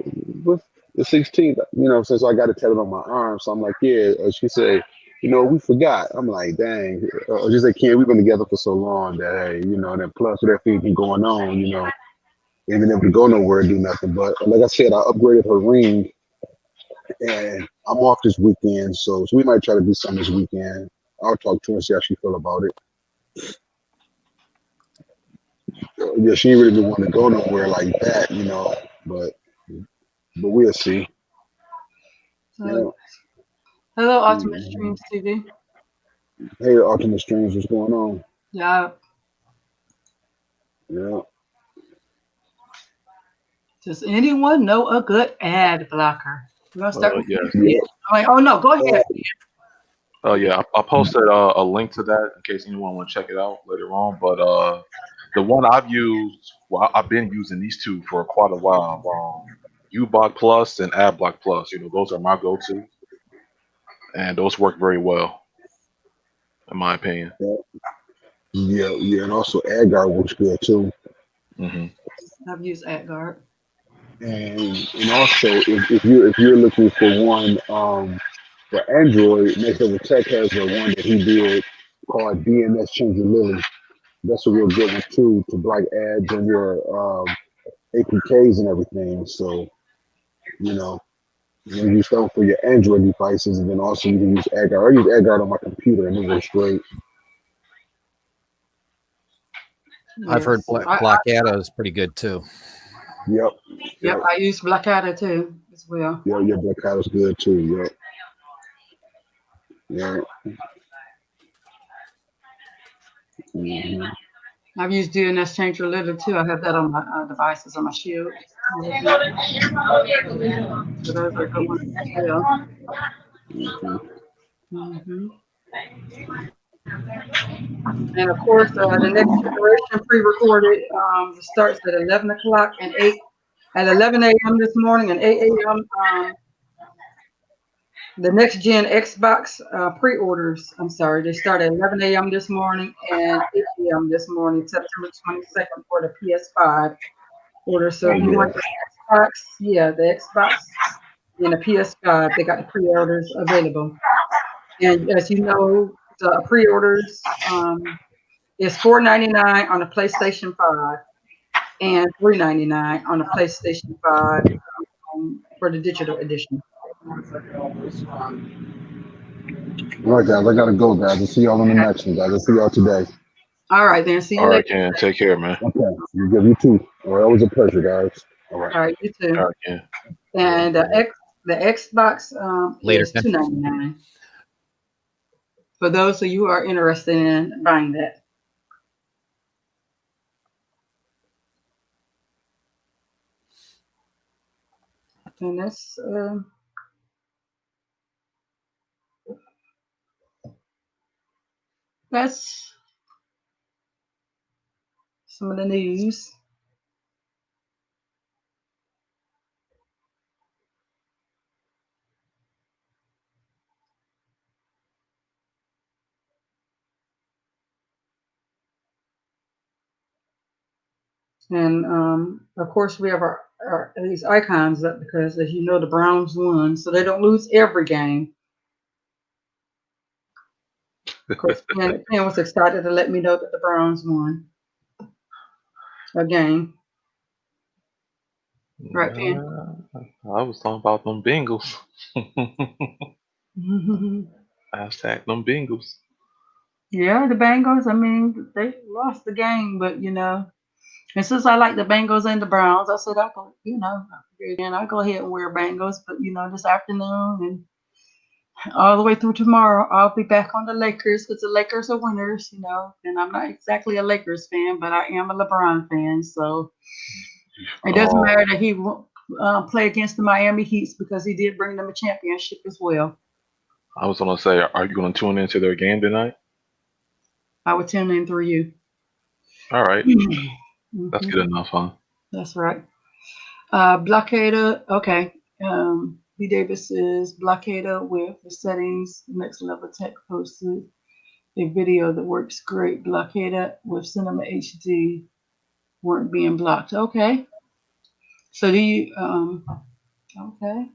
"What's the 16th?" So I got it tatted on my arm. So I'm like, yeah. She said, We forgot. I'm like, dang. Just like, Ken, we've been together for so long that, hey, and then plus with everything going on, ain't been able to go nowhere and do nothing. But like I said, I upgraded her ring and I'm off this weekend. So we might try to do something this weekend. I'll talk to her and see how she feel about it. Yeah, she ain't really been wanting to go nowhere like that, but we'll see. Yeah. Hello, Ultimate Mhm. Streams TV. Hey, Optimus Streams, what's going on? Yeah. Yeah. Does anyone know a good ad blocker? You want to start with Yes. me? I'm like, oh no, go ahead. Yeah. I posted a link to that in case anyone want to check it out later on. But the one I've used, well, I've been using these two for quite a while. UBlock Plus and AdBlock Plus. Those are my go-to, and those work very well, in my opinion. Yeah, and also AdGuard works good too. Hmm. I've used AdGuard. And also if you're looking for one for Android, Next Level Tech has the one that he did called DNS Changer Lily. That's a real good one too to block ads on your APKs and everything. So you know you can use that for your Android devices, and then also you can use AdGuard. I use AdGuard on my computer, and it works great. I've heard Yes. Blockada is pretty good too. Yep, I use Blockada too as well. Yeah, Black Hat good too. Yeah. hmm I've used DNS Changer Little too. I have that on my devices on my Shield. So those are good ones as well. Hmm. And of course, the next generation pre-recorded starts at 11 o'clock and 11 a.m. this morning and 8 a.m. The next gen Xbox pre-orders. I'm sorry, they start at 11 a.m. this morning and 8 a.m. this morning, September 22nd for the PS5 order. So if you want the Xbox, the Xbox and the PS5, they got the pre-orders available. And as you know, the pre-orders is $4.99 on the PlayStation 5 and $3.99 on the PlayStation 5 for the digital edition. All right, guys, I gotta go, guys. I'll see y'all on the next one, guys. I'll see y'all today. All right, then. See you All right, later. Ken. Take care, man. Okay, you too. All right, always a pleasure, guys. All right. All right, you too. All right, Ken. And the Xbox Later, is Ken. $2.99 for those of you who are interested in buying that. And that's some of the news. And of course, we have our these icons up because, as you know, the Browns won, so they don't lose every game. Of course, Ken was excited to let me know that the Browns won a game. Right, Ken? I was talking about them Bengals. Hashtag them Bengals. Yeah, the Bengals. I mean, they lost the game, but and since I like the Bengals and the Browns, I said I go, again, I go ahead and wear Bengals. But this afternoon and all the way through tomorrow, I'll be back on the Lakers because the Lakers are winners. And I'm not exactly a Lakers fan, but I am a LeBron fan. So it doesn't matter that he won't play against the Miami Heats because he did bring them a championship as well. I was gonna say, are you gonna tune into their game tonight? I would tune in through you. All right, that's good enough, huh? That's right. Blockader, okay. B Davis is Blockader with the settings. Next Level Tech posted a video that works great. Blockader with Cinema HD weren't being blocked. Okay. So do you, okay.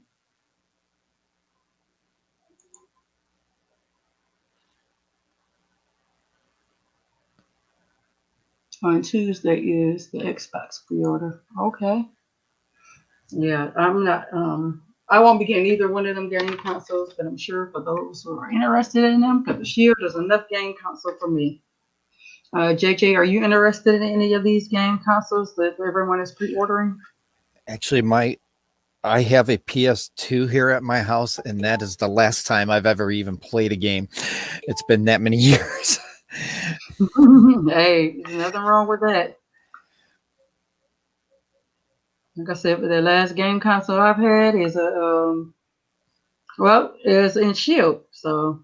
On Tuesday is the Xbox pre-order. Okay. Yeah, I'm not. I won't be getting either one of them game consoles, but I'm sure for those who are interested in them, because the Shield is enough game console for me. JJ, are you interested in any of these game consoles that everyone is pre-ordering? Actually, I have a PS2 here at my house, and that is the last time I've ever even played a game. It's been that many years. Hey, there's nothing wrong with that. Like I said, the last game console I've had is is in Shield, so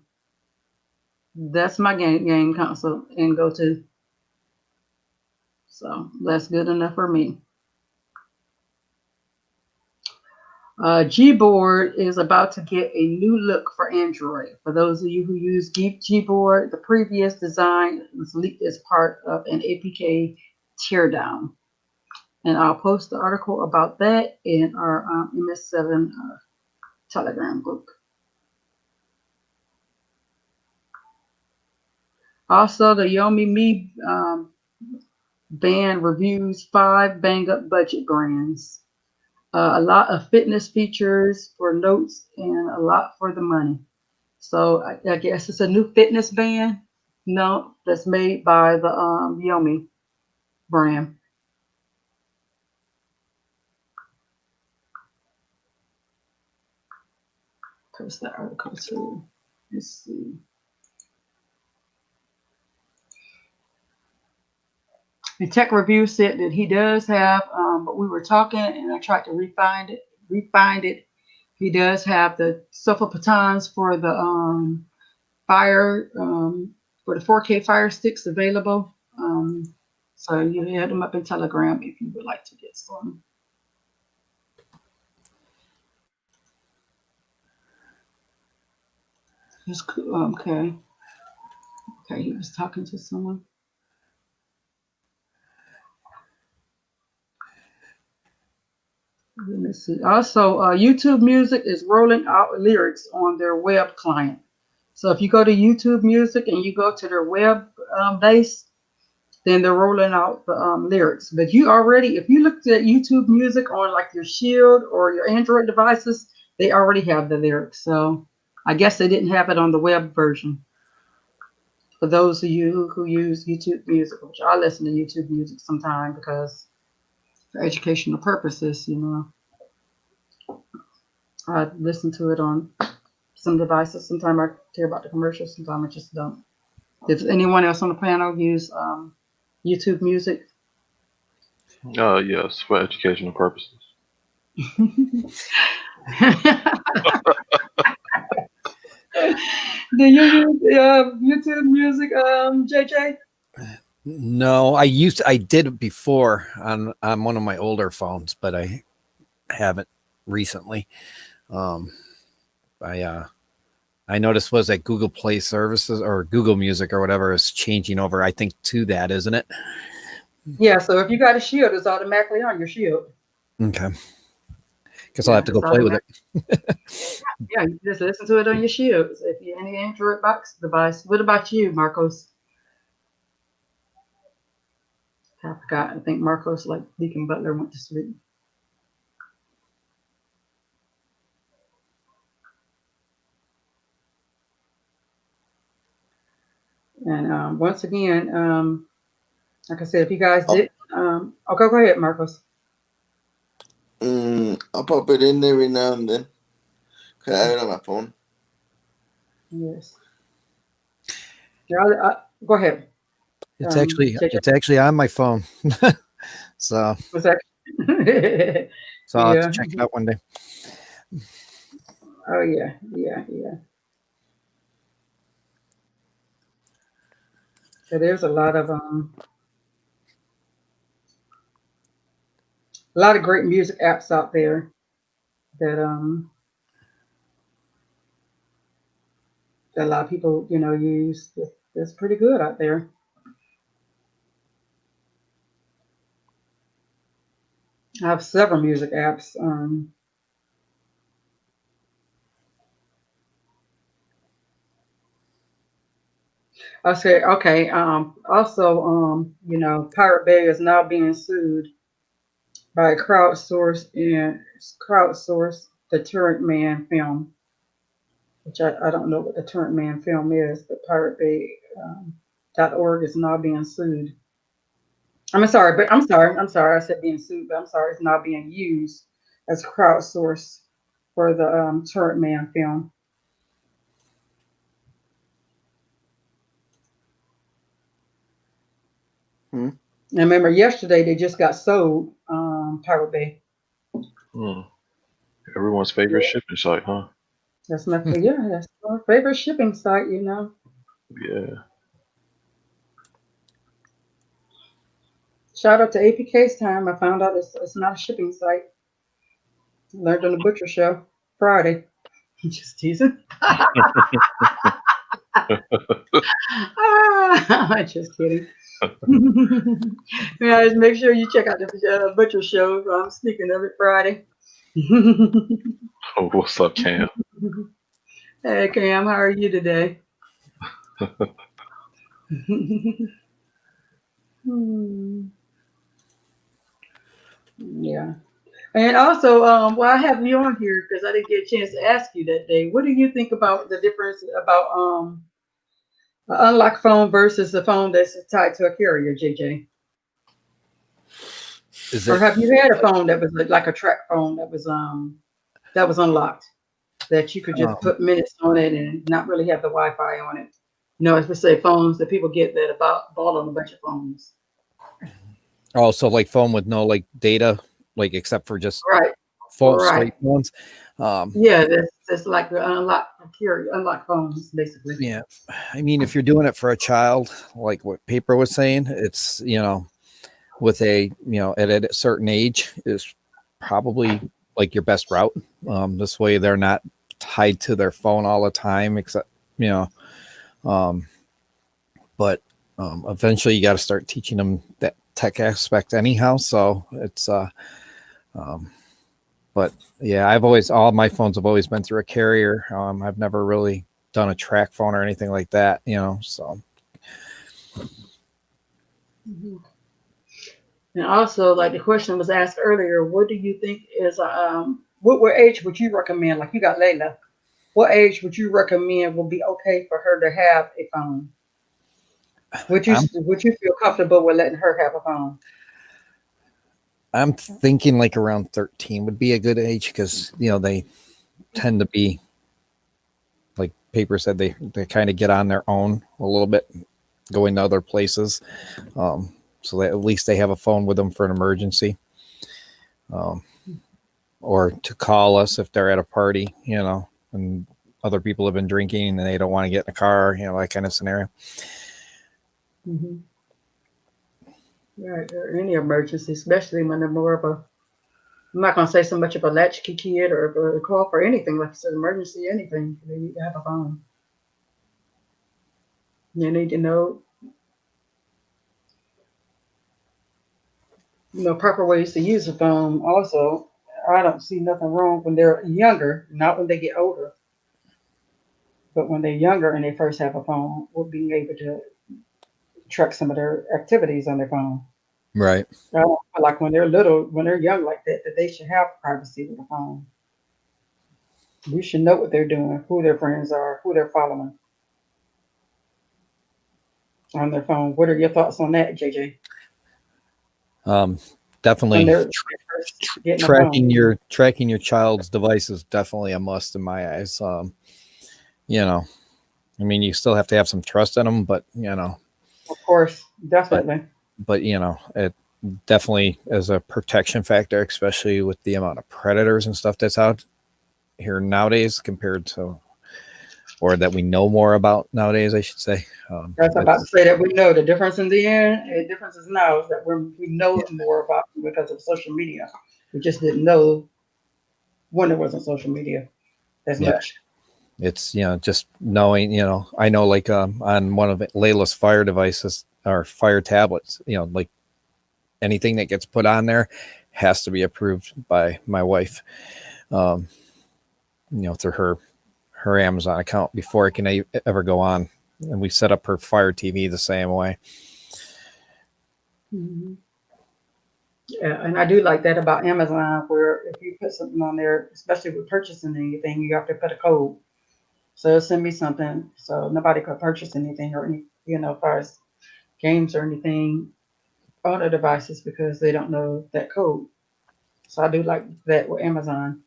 that's my game console and go to. So that's good enough for me. Gboard is about to get a new look for Android. For those of you who use Gboard, the previous design was leaked as part of an APK teardown. And I'll post the article about that in our MS7 Telegram group. Also, the Yomi Me band reviews 5 bang-up budget brands. A lot of fitness features for notes and a lot for the money. So I guess it's a new fitness band. No, that's made by the Yomi brand. Post that article too. Let's see. The tech review said that he does have, but we were talking and I tried to refind it. He does have the sofa batons for the Fire, for the 4K Fire Sticks available. So you hit them up in Telegram if you would like to get some. It's cool. Okay. Okay, he was talking to someone. Let me see. Also, YouTube Music is rolling out lyrics on their web client. So if you go to YouTube Music and you go to their web base, then they're rolling out the lyrics. But if you looked at YouTube Music on like your Shield or your Android devices, they already have the lyrics. So I guess they didn't have it on the web version. For those of you who use YouTube Music, which I listen to YouTube Music sometimes because for educational purposes, I listen to it on some devices. Sometimes I care about the commercials, sometimes I just don't. Does anyone else on the panel use YouTube Music? Yes, for educational purposes. Do you use YouTube Music, JJ? No, I did it before on one of my older phones, but I haven't recently. I noticed was that Google Play Services or Google Music or whatever is changing over, I think, to that, isn't it? Yeah, so if you got a Shield, it's automatically on your Shield. Okay. Guess I'll have to go play with it. Yeah, you just listen to it on your Shield. So if you're any Android box device. What about you, Marcos? I forgot. I think Marcos, like Deacon Butler, went to sleep. And once again, like I said, if you guys did, okay, go ahead, Marcos. I'll pop it in every now and then. Cause I have it on my phone. Yes. Yeah, go ahead. It's actually on my phone. So what's that? So I'll have to check it out one day. Oh yeah. So there's a lot of great music apps out there that that a lot of people use. That's pretty good out there. I have several music apps. I said, okay. Also, Pirate Bay is now being sued by crowdsource the Turret Man film, which I don't know what the Turret Man film is, but Pirate Bay .org is now being sued. I'm sorry. I said being sued, but I'm sorry. It's now being used as crowdsource for the Turret Man film. Hmm. And remember, yesterday they just got sold. Pirate Bay. Hmm. Everyone's favorite Yeah, shipping site, huh? that's my favorite shipping site. Yeah. Shout out to APK's time. I found out it's not a shipping site. Learned on the Butcher Show Friday. Just teasing. Just kidding. Guys, make sure you check out the Butcher Show. I'm speaking of it Friday. Oh, what's up, Cam? Hey Cam, how are you today? Yeah. And also, well, I have you on here because I didn't get a chance to ask you that day. What do you think about the difference about an unlocked phone versus a phone that's tied to a carrier, JJ? Is Or it? have you had a phone that was like a track phone that was unlocked that you could just Um, put minutes on it and not really have the Wi-Fi on it? As we say, phones that people get that about bought on a bunch of phones. also, like phone with no like data, like except for just Right, phone right. straight phones. Um, Yeah, that's like the unlocked phones, basically. yeah, I mean, if you're doing it for a child, like what Paper was saying, it's with at a certain age is probably like your best route. This way, they're not tied to their phone all the time, except you know. Um, but eventually, you got to start teaching them that tech aspect anyhow. So it's um, but yeah, all my phones have always been through a carrier. I've never really done a track phone or anything like that, so. Mhm. And also, like the question was asked earlier, what do you think is what age would you recommend? Like you got Layla, what age would you recommend would be okay for her to have a phone? I'm Would you feel comfortable with letting her have a phone? I'm thinking like around 13 would be a good age because they tend to be like Paper said they kind of get on their own a little bit, going to other places, so that at least they have a phone with them for an emergency, um, or to call us if they're at a party, and other people have been drinking and they don't want to get in a car, that kind of scenario. Hmm. Right, or any emergency, especially when they're more of a. I'm not gonna say so much of a latchkey kid or a call for anything like I said, emergency, anything. They need to have a phone. They need to know proper ways to use a phone. Also, I don't see nothing wrong when they're younger, not when they get older, but when they're younger and they first have a phone, with being able to track some of their activities on their phone. Right. I don't feel like when they're little, when they're young like that, that they should have privacy with the phone. You should know what they're doing, who their friends are, who they're following on their phone. What are your thoughts on that, JJ? um, When Definitely they're first getting a tracking phone. your child's device is definitely a must in my eyes. You know, I mean, you still have to have some trust in them, but Of course, but definitely. it definitely as a protection factor, especially with the amount of predators and stuff that's out here nowadays compared to, or that we know more about nowadays, I should say. That's about to say that we know the difference in the end. The difference is now is that we Yeah, know more about them because of social media. We just didn't know when there wasn't social media as yeah. much. It's just knowing. I know like on one of Layla's Fire devices or Fire tablets. Like anything that gets put on there has to be approved by my wife. Um, through her Amazon account before it can ever go on. and we set up her Fire TV the same way. Mhm. Yeah, and I do like that about Amazon, where if you put something on there, especially with purchasing anything, you have to put a code. So it'll send me something, so nobody could purchase anything or any, as far as games or anything on the devices because they don't know that code. So I do like that with Amazon.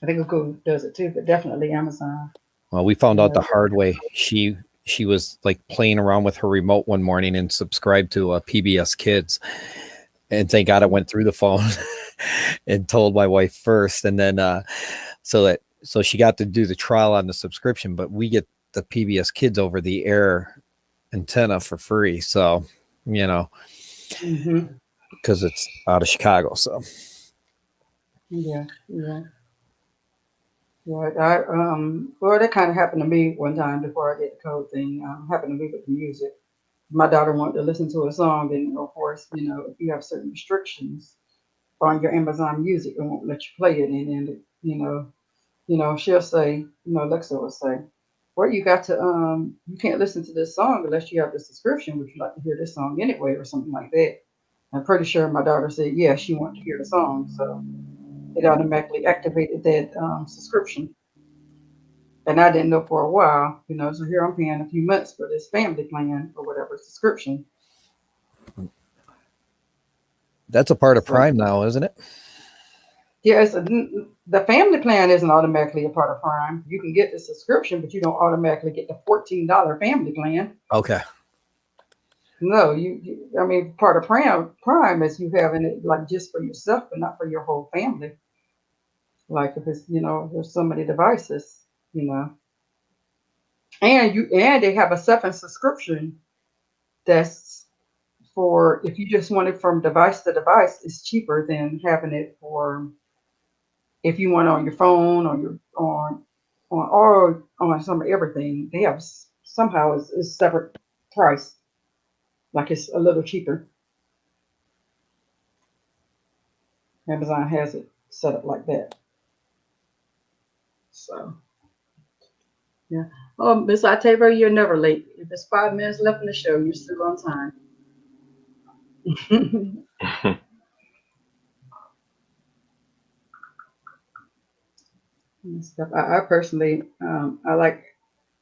I think Google does it too, but definitely Amazon. Well, we found out Yeah. the hard way. She was like playing around with her remote one morning and subscribed to PBS Kids, and thank God it went through the phone and told my wife first, and then so she got to do the trial on the subscription, but we get the PBS Kids over the air antenna for free. So, Mm-hmm. because it's out of Chicago. So, Yeah. Yeah. Yeah. Well, that kind of happened to me one time before I did the code thing. Happened to me with the music. My daughter wanted to listen to a song, and of course, if you have certain restrictions on your Amazon Music, it won't let you play it, and then she'll say, Alexa will say, well, you can't listen to this song unless you have the subscription. Would you like to hear this song anyway, or something like that? I'm pretty sure my daughter said, yeah, she wanted to hear the song, so it automatically activated that subscription. And I didn't know for a while, so here I'm paying a few months for this family plan or whatever subscription. that's a part of So, Prime now, isn't it? yeah, the family plan isn't automatically a part of Prime. You can get the subscription, but you don't automatically get the $14 family plan. Okay. No, I mean, part of Prime is you having it like just for yourself, but not for your whole family. Like if it's, there's so many devices, and they have a separate subscription that's for if you just want it from device to device, it's cheaper than having it for if you want it on your phone or your on or on some of everything. They have somehow it's separate price, like it's a little cheaper. Amazon has it set up like that. So yeah. Oh, Miss Octavia, you're never late. If it's 5 minutes left in the show, you're still on time. And stuff. I personally, I like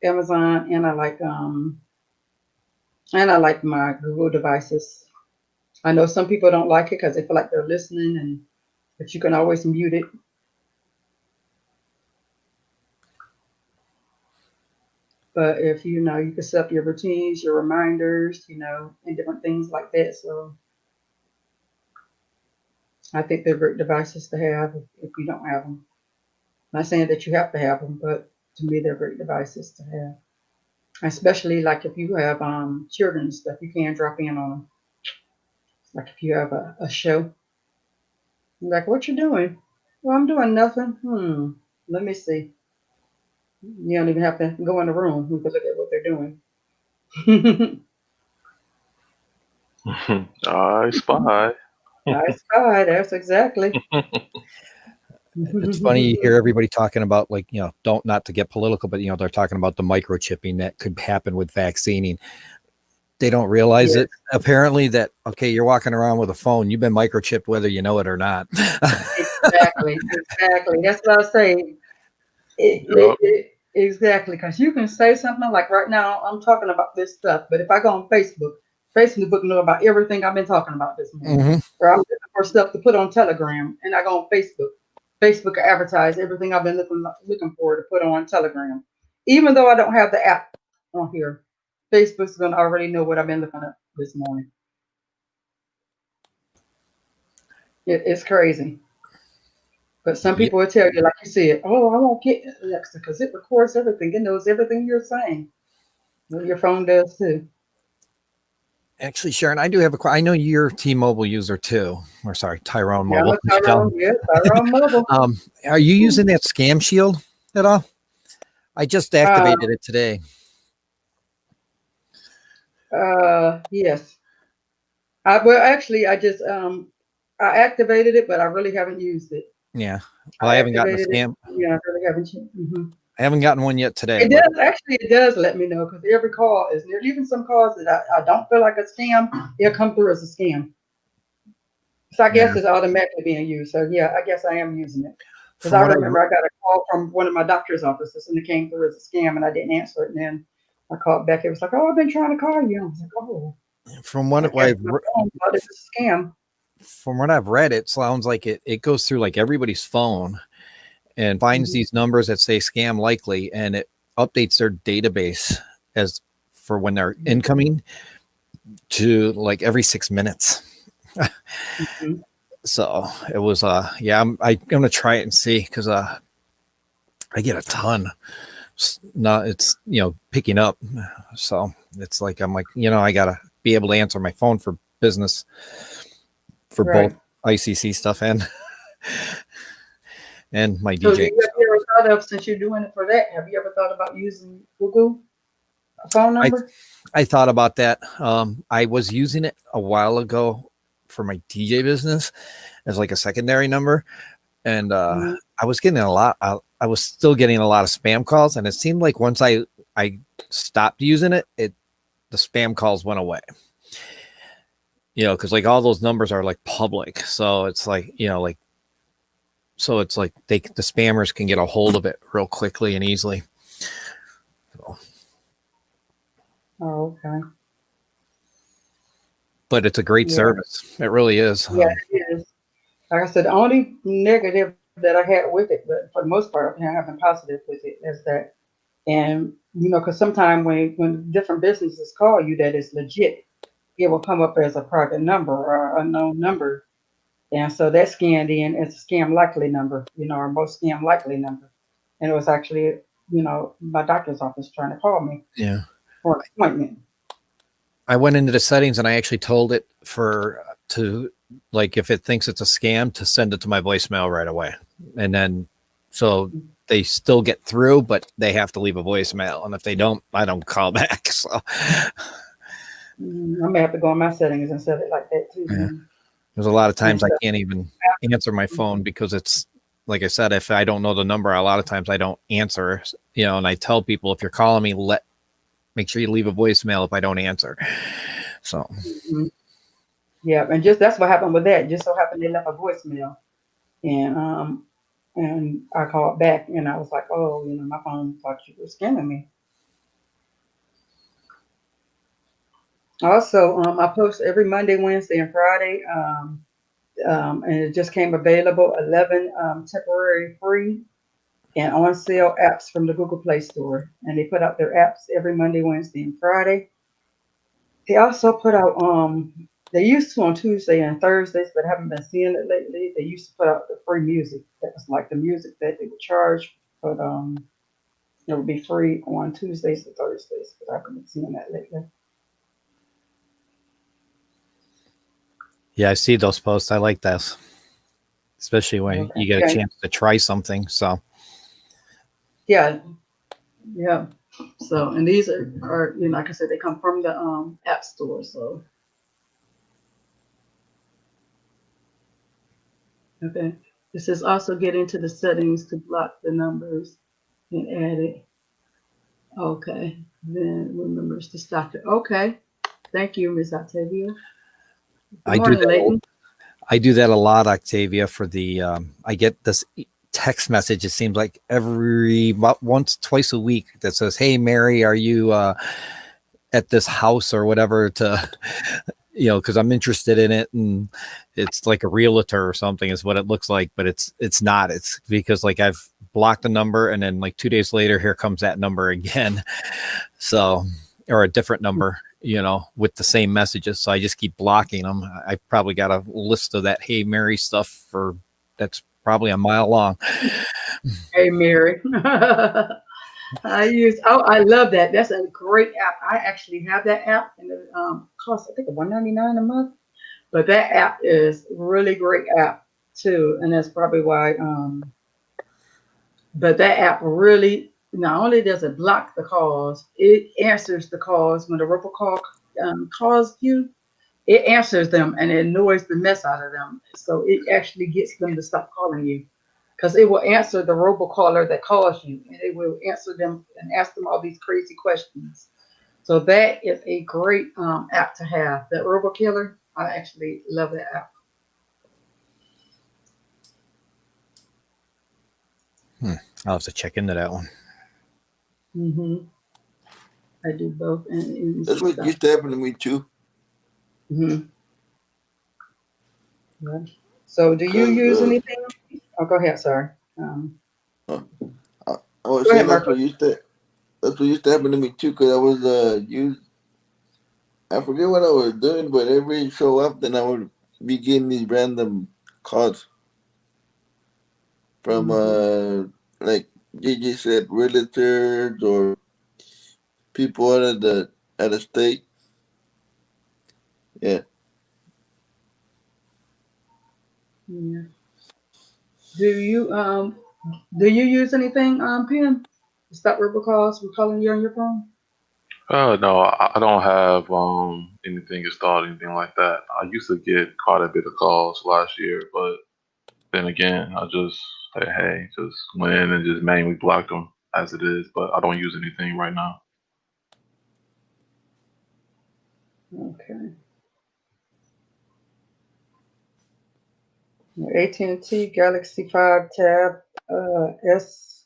Amazon, and I like my Google devices. I know some people don't like it because they feel like they're listening, but you can always mute it. But if you can set up your routines, your reminders, and different things like that. So I think they're great devices to have if you don't have them. Not saying that you have to have them, but to me, they're great devices to have. Especially like if you have children and stuff, you can drop in on them. Like if you have a show, you're like, what you doing? Well, I'm doing nothing. Let me see. You don't even have to go in the room. You can look at what they're doing. I spy. I spy. That's exactly. It's funny you hear everybody talking about don't not to get political, but they're talking about the microchipping that could happen with vaccinating. They don't realize Yes, it apparently that okay, you're walking around with a phone, you've been microchipped whether you know it or not. exactly. Exactly. That's what I was saying. Yup. Exactly. Because you can say something like right now, I'm talking about this stuff, but if I go on Facebook know about everything I've been talking about this morning. Mm-hmm. Or I'm looking for stuff to put on Telegram, and I go on Facebook. Facebook will advertise everything I've been looking for to put on Telegram. Even though I don't have the app on here, Facebook's going to already know what I've been looking at this morning. It's crazy. But some Yeah. people will tell you, like you said, oh, I won't get Alexa because it records everything. It knows everything you're saying. Well, your phone does too. Actually, Sharon, I do have I know you're a T-Mobile user too. Or sorry, Tyrone Yeah, I'm Mobile. a Tyrone. Yeah, Tyrone Mobile. Are you using that Scam Shield at all? I just Uh, activated it today. yes. I just I activated it, but I really haven't used it. Yeah. Well, I I haven't gotten the activated it. scam. Yeah, I really haven't. I haven't gotten one yet today. It But does actually. It does let me know because every call is there. Even some calls that I don't feel like a scam, they'll come through as a scam. So I yeah, guess it's automatically being used. So yeah, I guess I am using it because from I what I remember I got a call from one of my doctor's offices and it came through as a scam and I didn't answer it. And then I called back. It was like, oh, I've been trying to call you. I was like, oh, from I what guess I've my phone thought it was a scam. from what I've read, it sounds like it goes through like everybody's phone and finds Mhm. these numbers that say scam likely, and it updates their database as for when they're incoming to like every 6 minutes. Mhm. So it was yeah, I'm gonna try it and see because I get a ton. Not it's picking up, so it's like I'm like I gotta be able to answer my phone for business for both Right. ICC stuff and my So DJ you have stuff. you ever thought of, since you're doing it for that, have you ever thought about using Google a phone I number? I thought about that. I was using it a while ago for my DJ business as like a secondary number, and Mhm. I was getting a lot. I was still getting a lot of spam calls, and it seemed like once I stopped using it, the spam calls went away. Because like all those numbers are like public, so it's like like so it's like the spammers can get a hold of it real quickly and easily. So, Oh, okay. but it's a great Yeah. service. It really is. Yeah, it is. Like I said, the only negative that I had with it, but for the most part, I have been positive with it, is that, and because sometimes when different businesses call you that is legit, it will come up as a private number or unknown number, and so that scanned in as a scam likely number, or most scam likely number, and it was actually my doctor's office trying to call me Yeah. for an appointment. I went into the settings and I actually told it to like if it thinks it's a scam to send it to my voicemail right away, and then so they still get through, but they have to leave a voicemail, and if they don't, I don't call back. So I may have to go in my settings and set it like that too. yeah, Then. there's a lot of And times I can't even answer my phone because it's like I said, if I don't know the number, a lot of times I don't answer. And I tell people if you're calling me, make sure you leave a voicemail if I don't answer. So mhm. Yeah, and just that's what happened with that. Just so happened they left a voicemail, and I called back, and I was like, oh, my phone thought you were scamming me. Also, I post every Monday, Wednesday, and Friday, and it just came available 11 temporary free and on sale apps from the Google Play Store, and they put out their apps every Monday, Wednesday, and Friday. They also put out they used to on Tuesday and Thursdays, but haven't been seeing it lately. They used to put out the free music. That was like the music that they would charge, but it would be free on Tuesdays and Thursdays, but I haven't been seeing that lately. yeah, I see those posts. I like this, especially when Okay. you get a Yeah, chance to try something. So yeah, yeah. So and these are like I said, they come from the app store. So okay. It says also get into the settings to block the numbers and add it. Okay. Then remembers to stop it. Okay. Thank you, Miss Octavia. Good I do morning, that. Leighton. I do that a lot, Octavia. For the I get this text message. It seems like about once, twice a week that says, "Hey, Mary, are you at this house or whatever?" To because I'm interested in it, and it's like a realtor or something is what it looks like, but it's not. It's because like I've blocked the number, and then like 2 days later, here comes that number again. So or a different number, with the same messages. So I just keep blocking them. I probably got a list of that Hey Mary stuff that's probably a mile long. Hey, Mary. I love that. That's a great app. I actually have that app and it costs I think $1.99 a month. But that app is really great app too. And that's probably why but that app really not only does it block the calls, it answers the calls when the robocall calls you. It answers them and it annoys the mess out of them. So it actually gets them to stop calling you because it will answer the robocaller that calls you, and it will answer them and ask them all these crazy questions. So that is a great app to have. That RoboKiller, I actually love that app. I'll have to check into that one. Hmm I do both and That's see what stuff. used to happen to me too. Hmm Yeah. So, do you Cause use anything? Oh, go ahead. Sorry. uh, I, I was Go ahead, saying Marco. that's what used to happen to me too. Cause I was I forget what I was doing, but every so often I would be getting these random calls from Hmm like Gigi said, realtors or people out of state. Yeah. Yeah. Do you use anything Pen? To stop robocalls from calling you on your phone? No, I don't have anything installed, anything like that. I used to get quite a bit of calls last year, but then again, I just say, hey, just went in and just manually blocked them as it is. But I don't use anything right now. Okay. AT&T Galaxy 5 Tab SE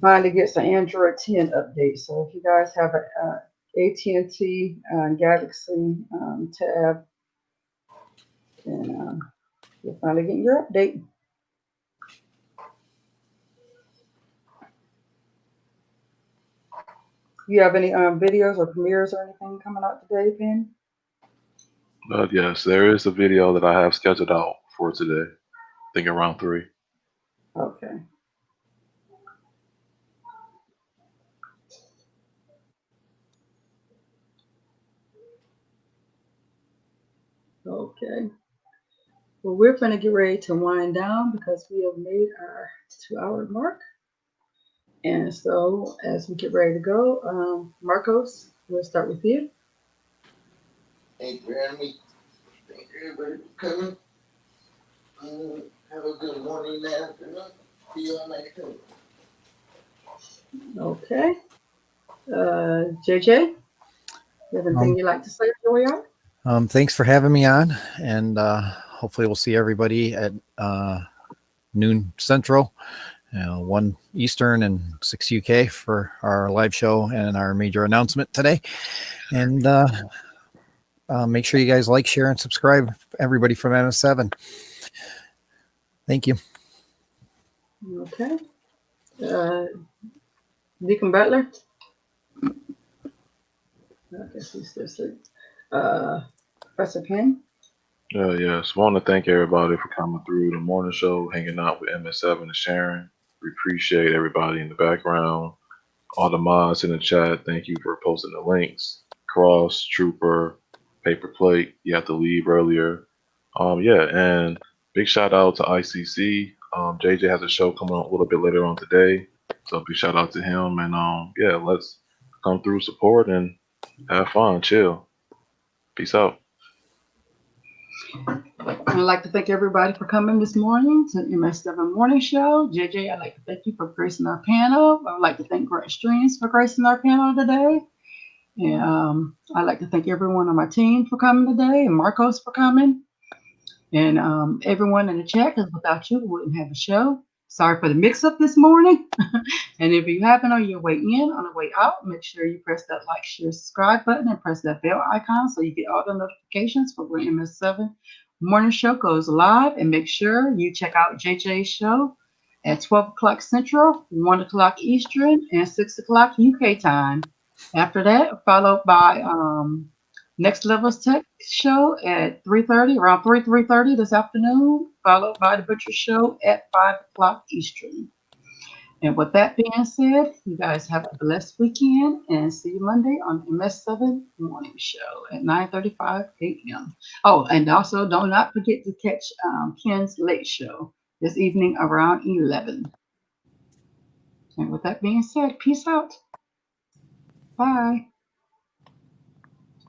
finally gets an Android 10 update. So if you guys have a AT&T Galaxy Tab, then you're finally getting your update. You have any videos or premieres or anything coming out today, Ben? But yes, there is a video that I have scheduled out for today. I think around 3. Okay. Okay. Well, we're going to get ready to wind down because we have made our 2-hour mark. And so, as we get ready to go, Marcos, we'll start with you. Thank you for having me. Thank you everybody for coming. Have a good morning and afternoon. See you all next time. Okay. JJ, you have anything Um, you'd like to say on your way out? Thanks for having me on, and hopefully we'll see everybody at noon Central, 1 Eastern, and 6 UK for our live show and our major announcement today. And make sure you guys like, share, and subscribe. Everybody from MS7. Thank you. Okay. Deacon Butler? I guess he's still asleep. Professor Penn? Yes, want to thank everybody for coming through the morning show, hanging out with MS7 and Sharon. We appreciate everybody in the background, all the mods in the chat. Thank you for posting the links. Cross, Trooper, Paper Plate. You had to leave earlier. Yeah, and big shout out to ICC. JJ has a show coming on a little bit later on today, so big shout out to him. And yeah, let's come through, support, and have fun, chill. Peace out. I'd like to thank everybody for coming this morning to the MS7 Morning Show. JJ, I'd like to thank you for gracing our panel. I would like to thank Grant Streams for gracing our panel today. And I'd like to thank everyone on my team for coming today, and Marcos for coming, and everyone in the chat, because without you, we wouldn't have a show. Sorry for the mix-up this morning. And if you happen on your way in, on the way out, make sure you press that like, share, subscribe button and press that bell icon so you get all the notifications for when MS7 Morning Show goes live. And make sure you check out JJ's show at 12 o'clock Central, 1 o'clock Eastern, and 6 o'clock UK time. After that, followed by Next Level's Tech Show at 3:30, around 3:30 this afternoon, followed by the Butcher Show at 5 o'clock Eastern. And with that being said, you guys have a blessed weekend and see you Monday on the MS7 Morning Show at 9:35 a.m. Oh, and also do not forget to catch Ken's Late Show this evening around 11. And with that being said, peace out. Bye.